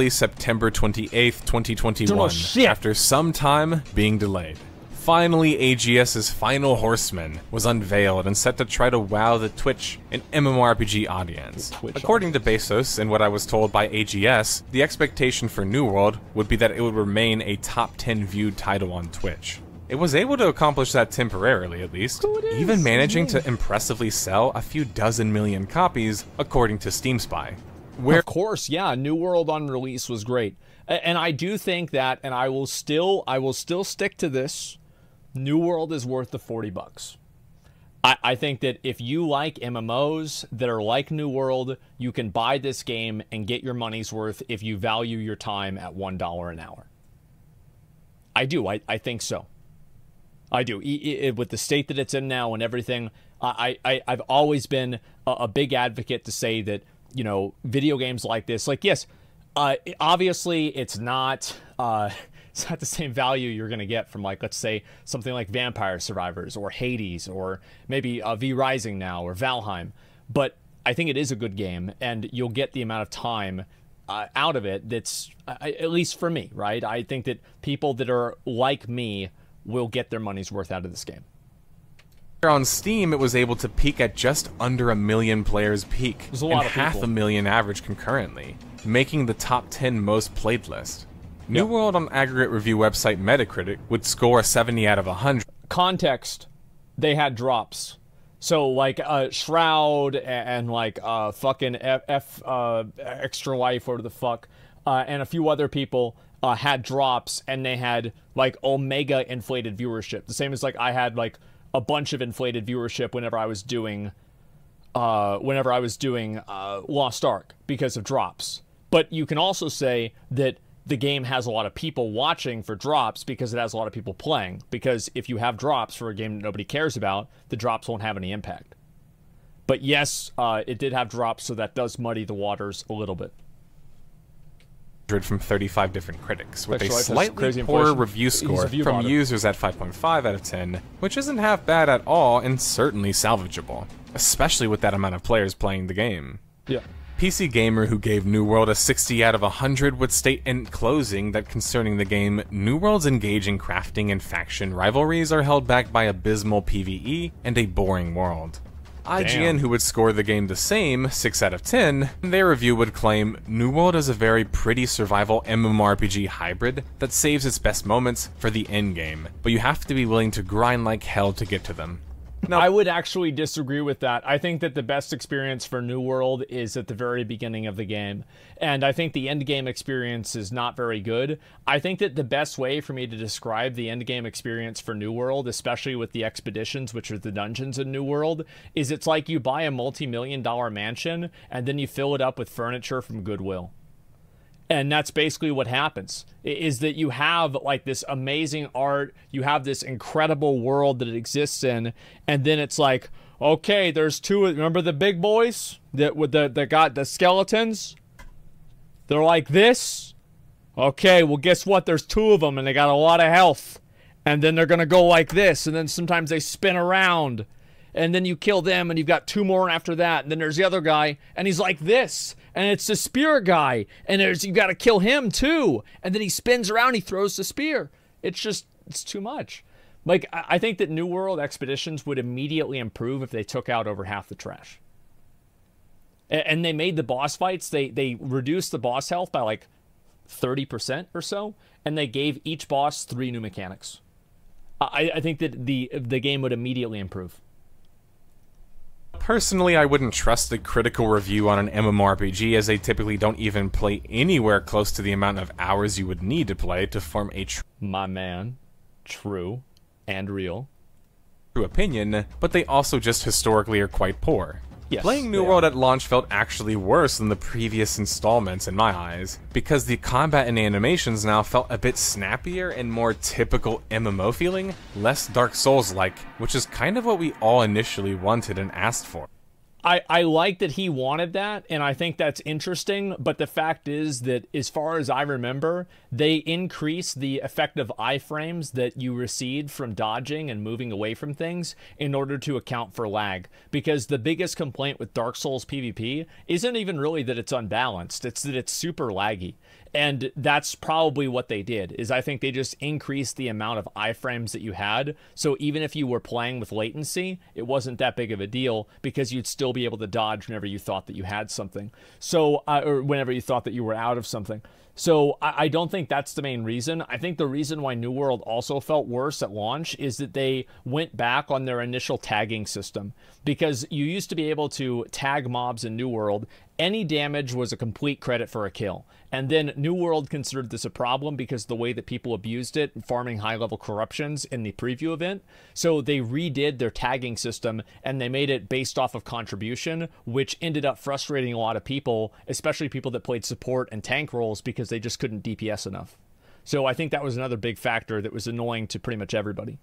September 28th, 2021, Don't know shit. After some time being delayed. Finally, AGS's Final Horseman was unveiled and set to try to wow the Twitch and MMORPG audience. According to Bezos and what I was told by AGS, the expectation for New World would be that it would remain a top 10 viewed title on Twitch. It was able to accomplish that temporarily, at least, even managing to impressively sell a few dozen million copies, according to Steam Spy. Of course, yeah, New World on release was great. And I do think that, and I will still stick to this, New World is worth the $40. I think that if you like MMOs that are like New World, you can buy this game and get your money's worth if you value your time at $1 an hour. I do, I think so. I do. With the state that it's in now and everything, I've always been a big advocate to say that, you know, video games like this, like, yes, obviously it's not it's not the same value you're going to get from, like, let's say something like Vampire Survivors or Hades or maybe V Rising now or Valheim. But I think it is a good game, and you'll get the amount of time out of it that's, at least for me, right? I think that people that are like me will get their money's worth out of this game. On Steam, it was able to peak at just under 1 million players peak, There's a lot and of people. 500,000 average concurrently, making the top 10 most played list. New World on aggregate review website Metacritic would score a 70 out of 100. Context, they had drops. So, like, Shroud and like, fucking Extra Life, or the fuck, and a few other people had drops, and they had, like, omega inflated viewership. The same as, like, I had, like, a bunch of inflated viewership whenever I was doing Lost Ark because of drops. But you can also say that the game has a lot of people watching for drops because it has a lot of people playing. Because if you have drops for a game that nobody cares about, the drops won't have any impact. But yes, it did have drops, so that does muddy the waters a little bit. From 35 different critics, with a Extra Life has slightly crazy poorer inflation. review score He's a from viewbot. users at 5.5 out of 10, which isn't half bad at all and certainly salvageable, especially with that amount of players playing the game. Yeah. PC Gamer, who gave New World a 60 out of 100, would state in closing that concerning the game, New World's engaging crafting and faction rivalries are held back by abysmal PvE and a boring world. IGN, who would score the game the same, 6 out of 10, in their review would claim, New World is a very pretty survival MMORPG hybrid that saves its best moments for the endgame, but you have to be willing to grind like hell to get to them. Now, I would actually disagree with that. I think that the best experience for New World is at the very beginning of the game. And I think the end game experience is not very good. I think that the best way for me to describe the end game experience for New World, especially with the expeditions, which are the dungeons in New World, is it's like you buy a multi-million-dollar mansion and then you fill it up with furniture from Goodwill. And that's basically what happens, is that you have, like, this amazing art, you have this incredible world that it exists in, and then it's like, okay, there's two, remember the big boys that got the skeletons? They're like this? Okay, well, guess what? There's two of them, and they got a lot of health. And then they're gonna go like this, and then sometimes they spin around. And then you kill them, and you've got two more after that. And then there's the other guy, and he's like this. And it's the spear guy. And you got to kill him, too. And then he spins around, he throws the spear. It's too much. Like, I think that New World Expeditions would immediately improve if they took out over half the trash. And they made the boss fights, they reduced the boss health by, like, 30% or so. And they gave each boss 3 new mechanics. I think that the game would immediately improve. personally, I wouldn't trust a critical review on an MMORPG, as they typically don't even play anywhere close to the amount of hours you would need to play to form a My man. True. And real. true opinion, but they also just historically are quite poor. Yes, Playing New they World are. at launch felt actually worse than the previous installments in my eyes, because the combat and animations now felt a bit snappier and more typical MMO feeling, less Dark Souls-like, which is kind of what we all initially wanted and asked for. I like that he wanted that, and I think that's interesting, but the fact is that, as far as I remember, they increase the effective iframes that you recede from dodging and moving away from things in order to account for lag. Because the biggest complaint with Dark Souls PvP isn't even really that it's unbalanced, it's that it's super laggy. And that's probably what they did, is I think they just increased the amount of iframes that you had, so even if you were playing with latency, it wasn't that big of a deal, because you'd still be able to dodge whenever you thought that you had something. So, or whenever you thought that you were out of something. So I don't think that's the main reason. I think the reason why New World also felt worse at launch is that they went back on their initial tagging system. Because you used to be able to tag mobs in New World. Any damage was a complete credit for a kill. And then New World considered this a problem because of the way that people abused it, farming high-level corruptions in the preview event. So they redid their tagging system, and they made it based off of contribution, which ended up frustrating a lot of people, especially people that played support and tank roles, because they just couldn't DPS enough. So I think that was another big factor that was annoying to pretty much everybody.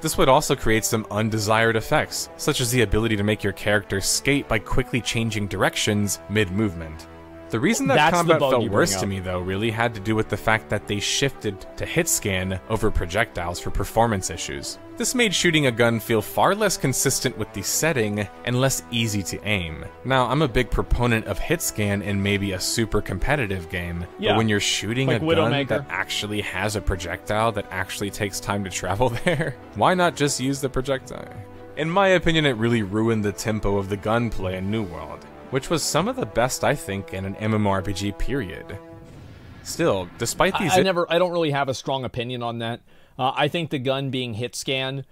This would also create some undesired effects, such as the ability to make your character skate by quickly changing directions mid-movement. The reason that That's the combat bug felt you bring worse to up. me, though, really had to do with the fact that they shifted to hit scan over projectiles for performance issues. This made shooting a gun feel far less consistent with the setting and less easy to aim. Now, I'm a big proponent of hit scan in maybe a super competitive game, Yeah, but when you're shooting like a gun Widowmaker. that actually has a projectile that actually takes time to travel there, why not just use the projectile? In my opinion, it really ruined the tempo of the gunplay in New World, which was some of the best, I think, in an MMORPG period. Still, despite these... I don't really have a strong opinion on that. I think the gun being hit scan,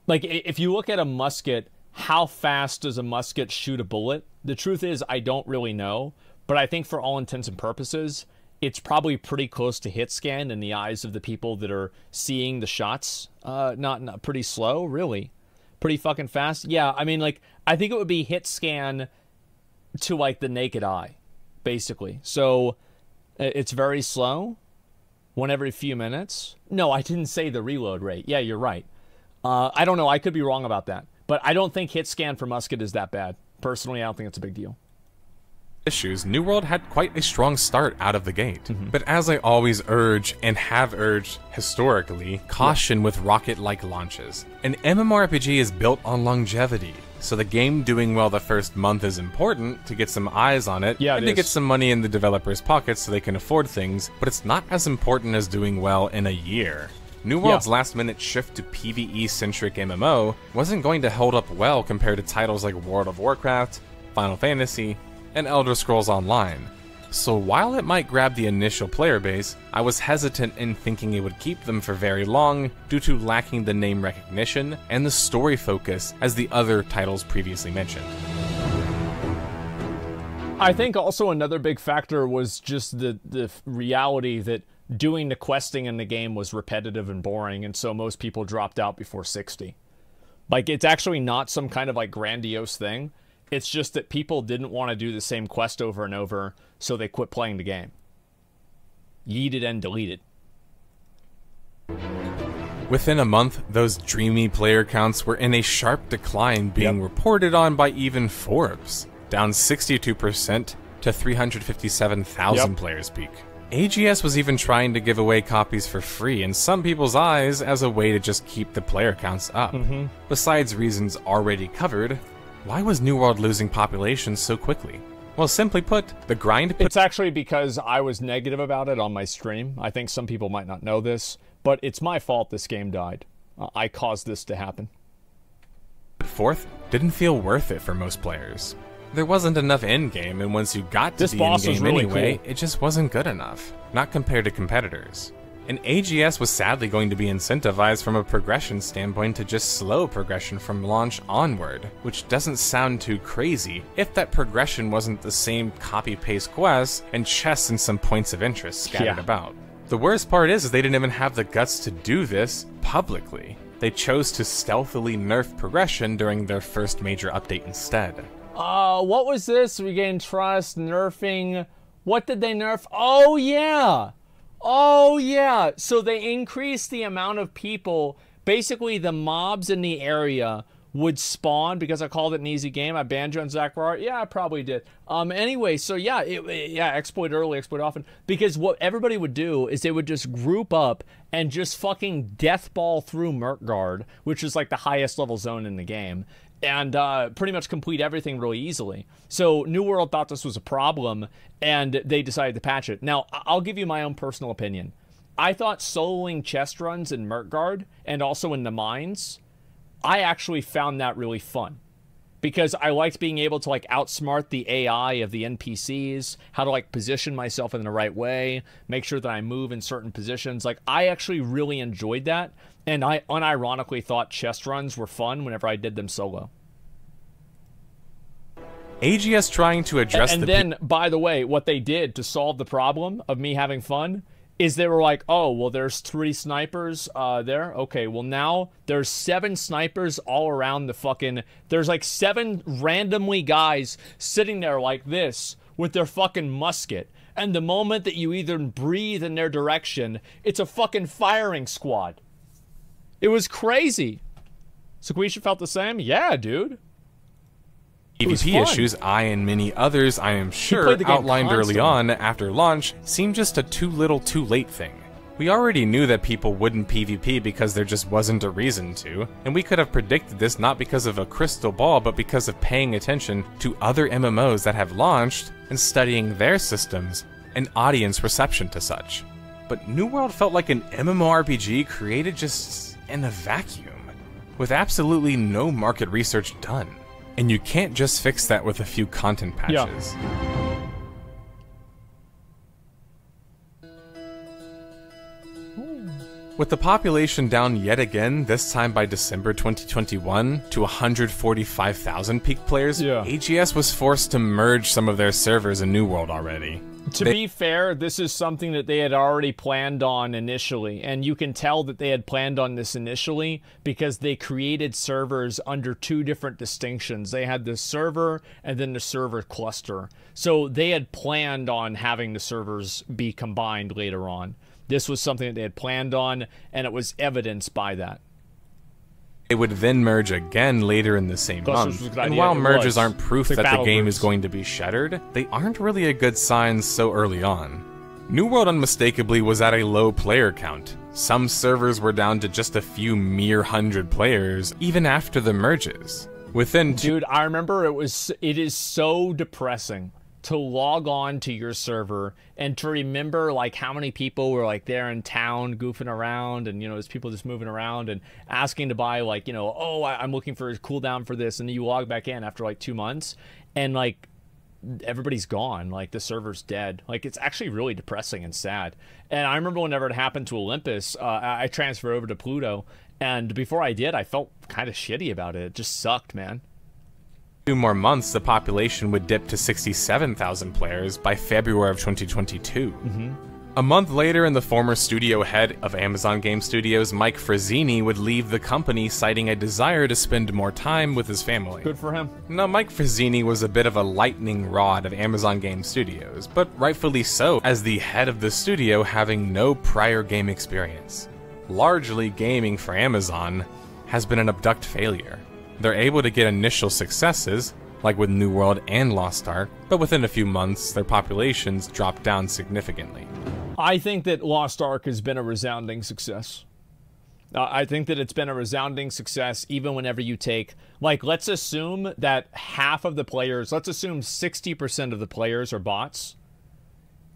like, if you look at a musket, how fast does a musket shoot a bullet? The truth is, I don't really know, but I think for all intents and purposes, it's probably pretty close to hit scan in the eyes of the people that are seeing the shots. Not pretty slow, really. Pretty fucking fast. Yeah, I mean, like, I think it would be hit scan to, like, the naked eye, basically. So it's very slow, one every few minutes. No, I didn't say the reload rate. Yeah, you're right. I don't know, I could be wrong about that, but I don't think hit scan for musket is that bad. Personally, I don't think it's a big deal. Issues, New World had quite a strong start out of the gate. But as I always urge, and have urged historically, caution with rocket-like launches. An MMORPG is built on longevity, so the game doing well the first month is important to get some eyes on it, and to get some money in the developers' pockets so they can afford things, but it's not as important as doing well in a year. New World's last-minute shift to PvE-centric MMO wasn't going to hold up well compared to titles like World of Warcraft, Final Fantasy, and Elder Scrolls Online. So while it might grab the initial player base, I was hesitant in thinking it would keep them for very long due to lacking the name recognition and the story focus as the other titles previously mentioned. I think also another big factor was just the reality that doing the questing in the game was repetitive and boring, and so most people dropped out before 60. Like, it's actually not some kind of, like, grandiose thing. It's just that people didn't want to do the same quest over and over, so they quit playing the game. Yeeted and deleted. Within a month, those dreamy player counts were in a sharp decline, being reported on by even Forbes, down 62% to 357,000 players peak. AGS was even trying to give away copies for free in some people's eyes as a way to just keep the player counts up. Besides reasons already covered, why was New World losing population so quickly? Well, simply put, the grind... It's actually because I was negative about it on my stream. I think some people might not know this, but it's my fault this game died. I caused this to happen. Fourth didn't feel worth it for most players. There wasn't enough endgame, and once you got to the endgame really anyway, cool. it just wasn't good enough. Not compared to competitors. And AGS was sadly going to be incentivized from a progression standpoint to just slow progression from launch onward, which doesn't sound too crazy if that progression wasn't the same copy-paste quests and chests and some points of interest scattered about. The worst part is they didn't even have the guts to do this publicly. They chose to stealthily nerf progression during their first major update instead. What was this? Regain trust, nerfing. What did they nerf? Oh, yeah. Oh, yeah. So they increased the amount of people. Basically, the mobs in the area would spawn because I called it an easy game. I banned you on Zachariah. Yeah, I probably did. Anyway, so yeah, exploit early, exploit often. Because what everybody would do is they would just group up and just fucking deathball through Murkgard, which is like the highest level zone in the game, and pretty much complete everything really easily. So New World thought this was a problem, and they decided to patch it. Now, I'll give you my own personal opinion. I thought soloing chest runs in Murkgard, and also in the mines, I actually found that really fun. Because I liked being able to, like, outsmart the AI of the NPCs, how to, like, position myself in the right way, make sure that I move in certain positions. Like, I actually really enjoyed that, and I unironically thought chest runs were fun whenever I did them solo. AGS trying to address and then, by the way, what they did to solve the problem of me having fun is they were like, oh, well, there's 3 snipers there. Okay, well, now there's 7 snipers all around the fucking... There's like 7 randomly guys sitting there like this with their fucking musket. And the moment that you even breathe in their direction, it's a fucking firing squad. It was crazy. Sequisha felt the same? Yeah, dude. PvP issues I and many others, I am sure, outlined early on after launch seem just a too little too late thing. We already knew that people wouldn't PvP because there just wasn't a reason to, and we could have predicted this not because of a crystal ball but because of paying attention to other MMOs that have launched and studying their systems and audience reception to such. But New World felt like an MMORPG created just in a vacuum, with absolutely no market research done. And you can't just fix that with a few content patches. Yeah. With the population down yet again, this time by December 2021 to 145,000 peak players, AGS was forced to merge some of their servers in New World already. To be fair, this is something that they had already planned on initially, and you can tell that they had planned on this initially because they created servers under two different distinctions. They had the server and then the server cluster. So they had planned on having the servers be combined later on. This was something that they had planned on, and it was evidenced by that. They would then merge again later in the same month, and while merges aren't proof that the game is going to be shuttered, they aren't really a good sign so early on. New World unmistakably was at a low player count. Some servers were down to just a few mere 100 players, even after the merges. Dude, I remember it is so depressing to log on to your server and to remember like how many people were like there in town goofing around, and you know, there's people just moving around and asking to buy, like, you know, oh, I'm looking for a cooldown for this, and then you log back in after like 2 months and like everybody's gone, like the server's dead. Like, it's actually really depressing and sad. And I remember whenever it happened to Olympus, I transferred over to Pluto, and before I did, I felt kind of shitty about it. It just sucked, man. 2 more months, the population would dip to 67,000 players by February of 2022. A month later, and the former studio head of Amazon Game Studios, Mike Frazzini, would leave the company, citing a desire to spend more time with his family. Good for him. Now, Mike Frazzini was a bit of a lightning rod of Amazon Game Studios, but rightfully so, as the head of the studio having no prior game experience. Largely, gaming for Amazon has been an abrupt failure. They're able to get initial successes, like with New World and Lost Ark, but within a few months, their populations drop down significantly. I think that Lost Ark has been a resounding success. I think that it's been a resounding success even whenever you take, like, let's assume that half of the players, let's assume 60% of the players are bots.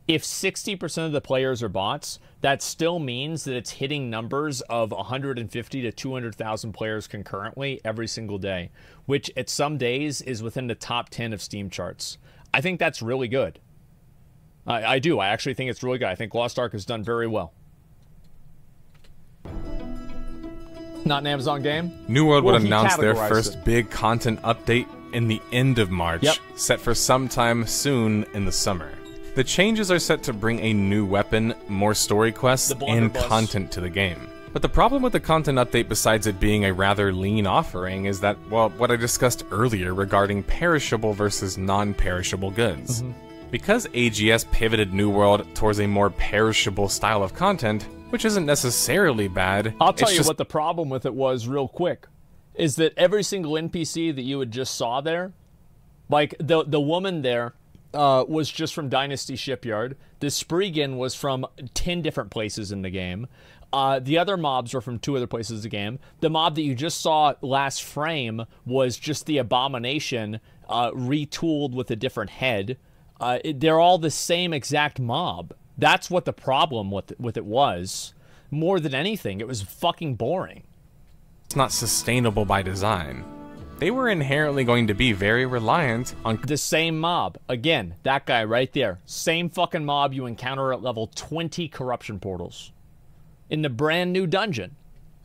If 60% of the players are bots, that still means that it's hitting numbers of 150 to 200,000 players concurrently every single day, which at some days is within the top 10 of Steam charts. I think that's really good. I do. I actually think it's really good. I think Lost Ark has done very well. Not an Amazon game? New World would announce their first big content update in the end of March, set for sometime soon in the summer. The changes are set to bring a new weapon, more story quests, and content to the game. But the problem with the content update, besides it being a rather lean offering, is that, well, what I discussed earlier regarding perishable versus non-perishable goods. Because AGS pivoted New World towards a more perishable style of content, which isn't necessarily bad. I'll tell you what the problem with it was real quick, is that every single NPC that you had just saw there, like the woman there, was just from Dynasty Shipyard. The Spriggan was from 10 different places in the game. The other mobs were from 2 other places in the game. The mob that you just saw last frame was just the Abomination, retooled with a different head. They're all the same exact mob. That's what the problem with it was. More than anything, it was fucking boring. It's not sustainable by design. They were inherently going to be very reliant on the same mob. Again, that guy right there. Same fucking mob you encounter at level 20 corruption portals. In the brand new dungeon.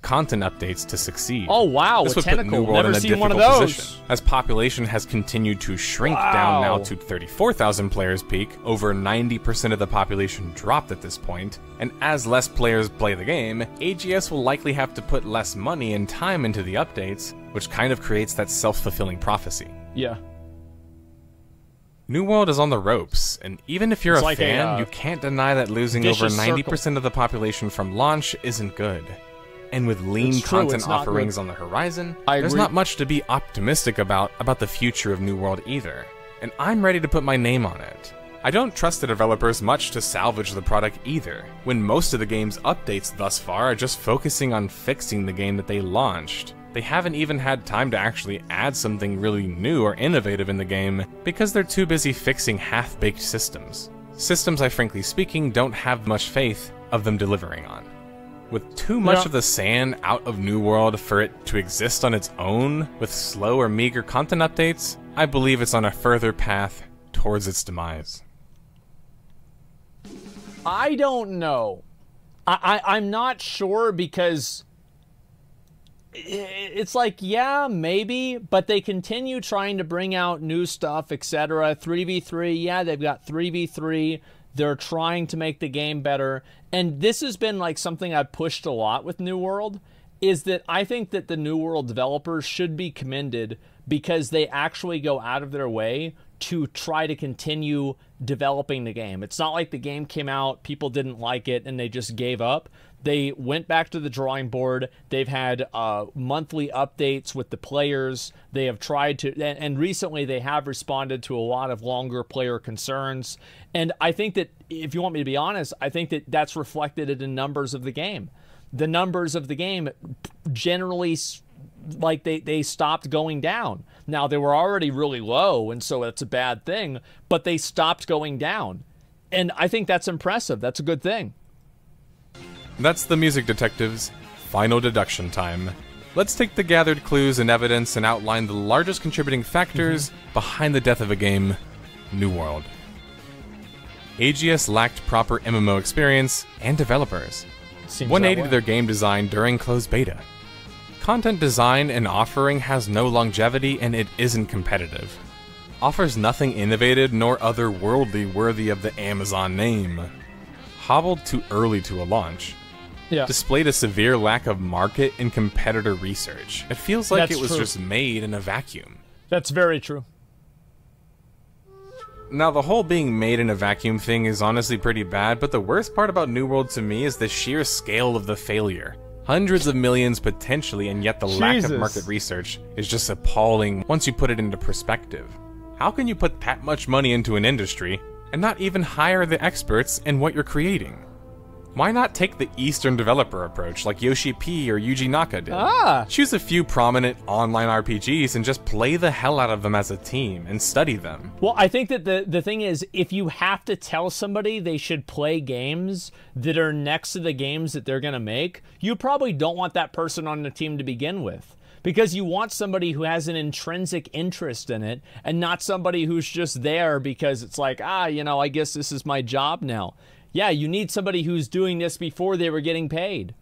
Content updates to succeed. Oh wow, this would tentacle. Put New World Never in a seen one of difficult those. Position. As population has continued to shrink down now to 34,000 players peak, over 90% of the population dropped at this point, and as less players play the game, AGS will likely have to put less money and time into the updates, which kind of creates that self-fulfilling prophecy. Yeah. New World is on the ropes, and even if you're a fan, you can't deny that losing over 90% of the population from launch isn't good. And with lean It's true, content it's not offerings good. on the horizon, I there's agree. not much to be optimistic about the future of New World either. And I'm ready to put my name on it. I don't trust the developers much to salvage the product either, when most of the game's updates thus far are just focusing on fixing the game that they launched. They haven't even had time to actually add something really new or innovative in the game because they're too busy fixing half-baked systems. Systems I frankly speaking don't have much faith of them delivering on. With too much of the sand out of New World for it to exist on its own, with slow or meager content updates, I believe it's on a further path towards its demise. I don't know. I'm not sure because it's like, yeah, maybe, but they continue trying to bring out new stuff, etc. 3v3, yeah, they've got 3v3. They're trying to make the game better. And this has been like something I've pushed a lot with New World, is that I think that the New World developers should be commended because they actually go out of their way to try to continue developing the game. It's not like the game came out, people didn't like it, and they just gave up. They went back to the drawing board. They've had monthly updates with the players. They have tried to, and recently they have responded to a lot of longer player concerns. And I think that, if you want me to be honest, I think that that's reflected in the numbers of the game. The numbers of the game generally, like, they stopped going down. Now, they were already really low, and so that's a bad thing, but they stopped going down. And I think that's impressive. That's a good thing. That's the Music Detective's final deduction time. Let's take the gathered clues and evidence and outline the largest contributing factors behind the death of a game, New World. AGS lacked proper MMO experience and developers. Seems 180 that to way. their game design during closed beta. Content design and offering has no longevity and it isn't competitive. Offers nothing innovative nor otherworldly worthy of the Amazon name. Hobbled too early to a launch. Yeah. Displayed a severe lack of market and competitor research. It feels like That's it was true. just made in a vacuum. That's very true. Now, the whole being made in a vacuum thing is honestly pretty bad, but the worst part about New World to me is the sheer scale of the failure. Hundreds of millions potentially, and yet the lack Jesus. of market research is just appalling once you put it into perspective. How can you put that much money into an industry and not even hire the experts in what you're creating? Why not take the Eastern developer approach like Yoshi P or Yuji Naka did? Choose a few prominent online RPGs and just play the hell out of them as a team and study them. Well, I think that the thing is, if you have to tell somebody they should play games that are next to the games that they're going to make, you probably don't want that person on the team to begin with. Because you want somebody who has an intrinsic interest in it and not somebody who's just there because it's like, I guess this is my job now. Yeah, you need somebody who's doing this before they were getting paid.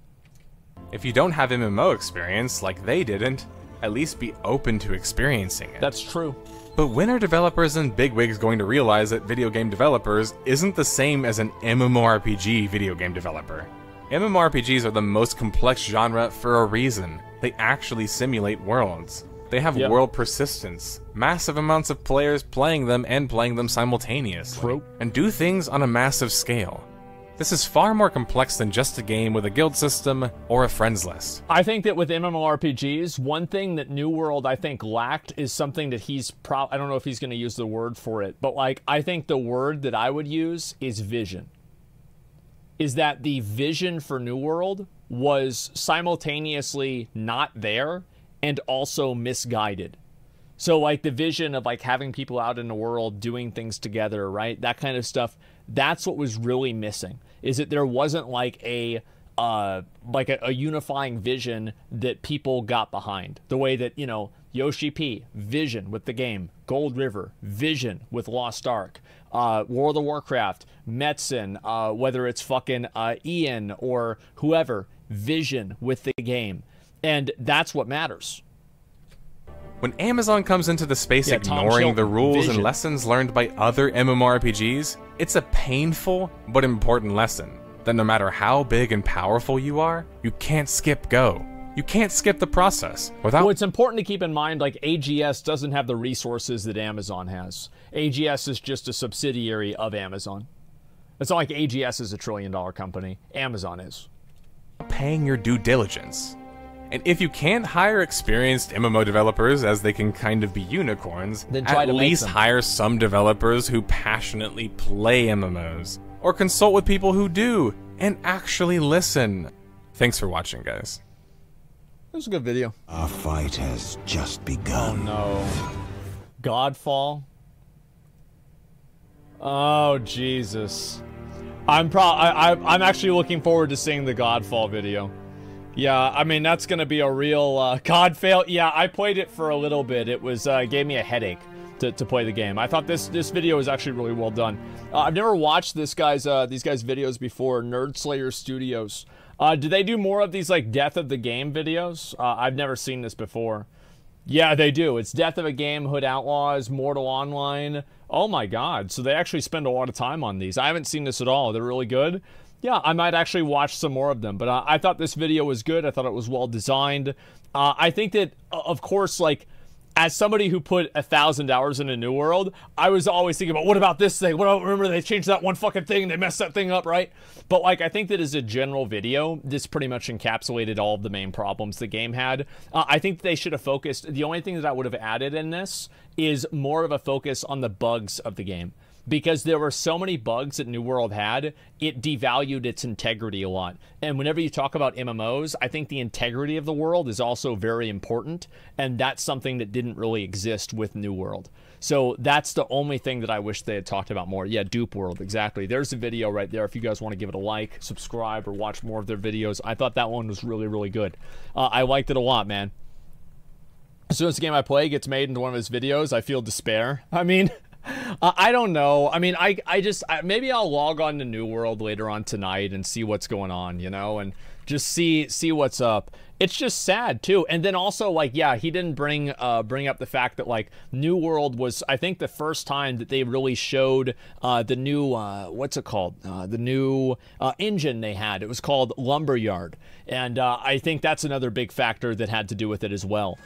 If you don't have MMO experience, like they didn't, at least be open to experiencing it. That's true. But when are developers and bigwigs going to realize that video game developers isn't the same as an MMORPG video game developer? MMORPGs are the most complex genre for a reason. They actually simulate worlds. They have world persistence, massive amounts of players playing them and playing them simultaneously, and do things on a massive scale. This is far more complex than just a game with a guild system or a friends list. I think that with MMORPGs, one thing that New World, I think, lacked is something that I don't know if he's going to use the word for it, but like, I think the word that I would use is vision. Is that the vision for New World was simultaneously not there and also misguided. So like the vision of like having people out in the world doing things together, right? That kind of stuff. That's what was really missing, is that there wasn't like a unifying vision that people got behind. The way that, Yoshi P, vision with the game. Gold River, vision with Lost Ark. World of Warcraft, Metzen, whether it's fucking Ian or whoever, vision with the game. And that's what matters. When Amazon comes into the space ignoring the rules and lessons learned by other MMORPGs, it's a painful but important lesson that no matter how big and powerful you are, you can't skip go. You can't skip the process without... Well, it's important to keep in mind, like, AGS doesn't have the resources that Amazon has. AGS is just a subsidiary of Amazon. It's not like AGS is $1 trillion company. Amazon is. paying your due diligence. And if you can't hire experienced MMO developers, as they can kind of be unicorns, then try at least hire some developers who passionately play MMOs, or consult with people who do, and actually listen. Thanks for watching, guys. It was a good video. Our fight has just begun. Oh no. Godfall? Oh Jesus. I'm actually looking forward to seeing the Godfall video. Yeah, I mean, that's gonna be a real God fail. Yeah, I played it for a little bit. It was gave me a headache to play the game. I thought this video was actually really well done. I've never watched these guys' videos before. Nerd Slayer Studios. Do they do more of these like Death of the Game videos? I've never seen this before. Yeah, they do. It's Death of a Game, Hood Outlaws, Mortal Online. Oh my God! So they actually spend a lot of time on these. I haven't seen this at all. They're really good. Yeah, I might actually watch some more of them, but I thought this video was good. I thought it was well designed. I think that, of course, like, as somebody who put 1,000 hours in a New World, I was always thinking about, what about this thing? Remember they changed that one fucking thing and they messed that thing up, right? But, like, I think that as a general video, this pretty much encapsulated all of the main problems the game had. I think they should have focused, the only thing that I would have added in this is more of a focus on the bugs of the game. Because there were so many bugs that New World had, it devalued its integrity a lot. And whenever you talk about MMOs, I think the integrity of the world is also very important, and that's something that didn't really exist with New World. So that's the only thing that I wish they had talked about more. Yeah, Dupe World, exactly. There's a video right there if you guys want to give it a like, subscribe, or watch more of their videos. I thought that one was really, really good. I liked it a lot, man. As soon as the game I play gets made into one of his videos, I feel despair. I mean... I don't know. I mean, maybe I'll log on to New World later on tonight and see what's going on, you know, and just see what's up. It's just sad too. And then also, like, yeah, he didn't bring up the fact that, like, New World was, I think, the first time that they really showed the new what's it called? The new engine they had. It was called Lumberyard, and I think that's another big factor that had to do with it as well.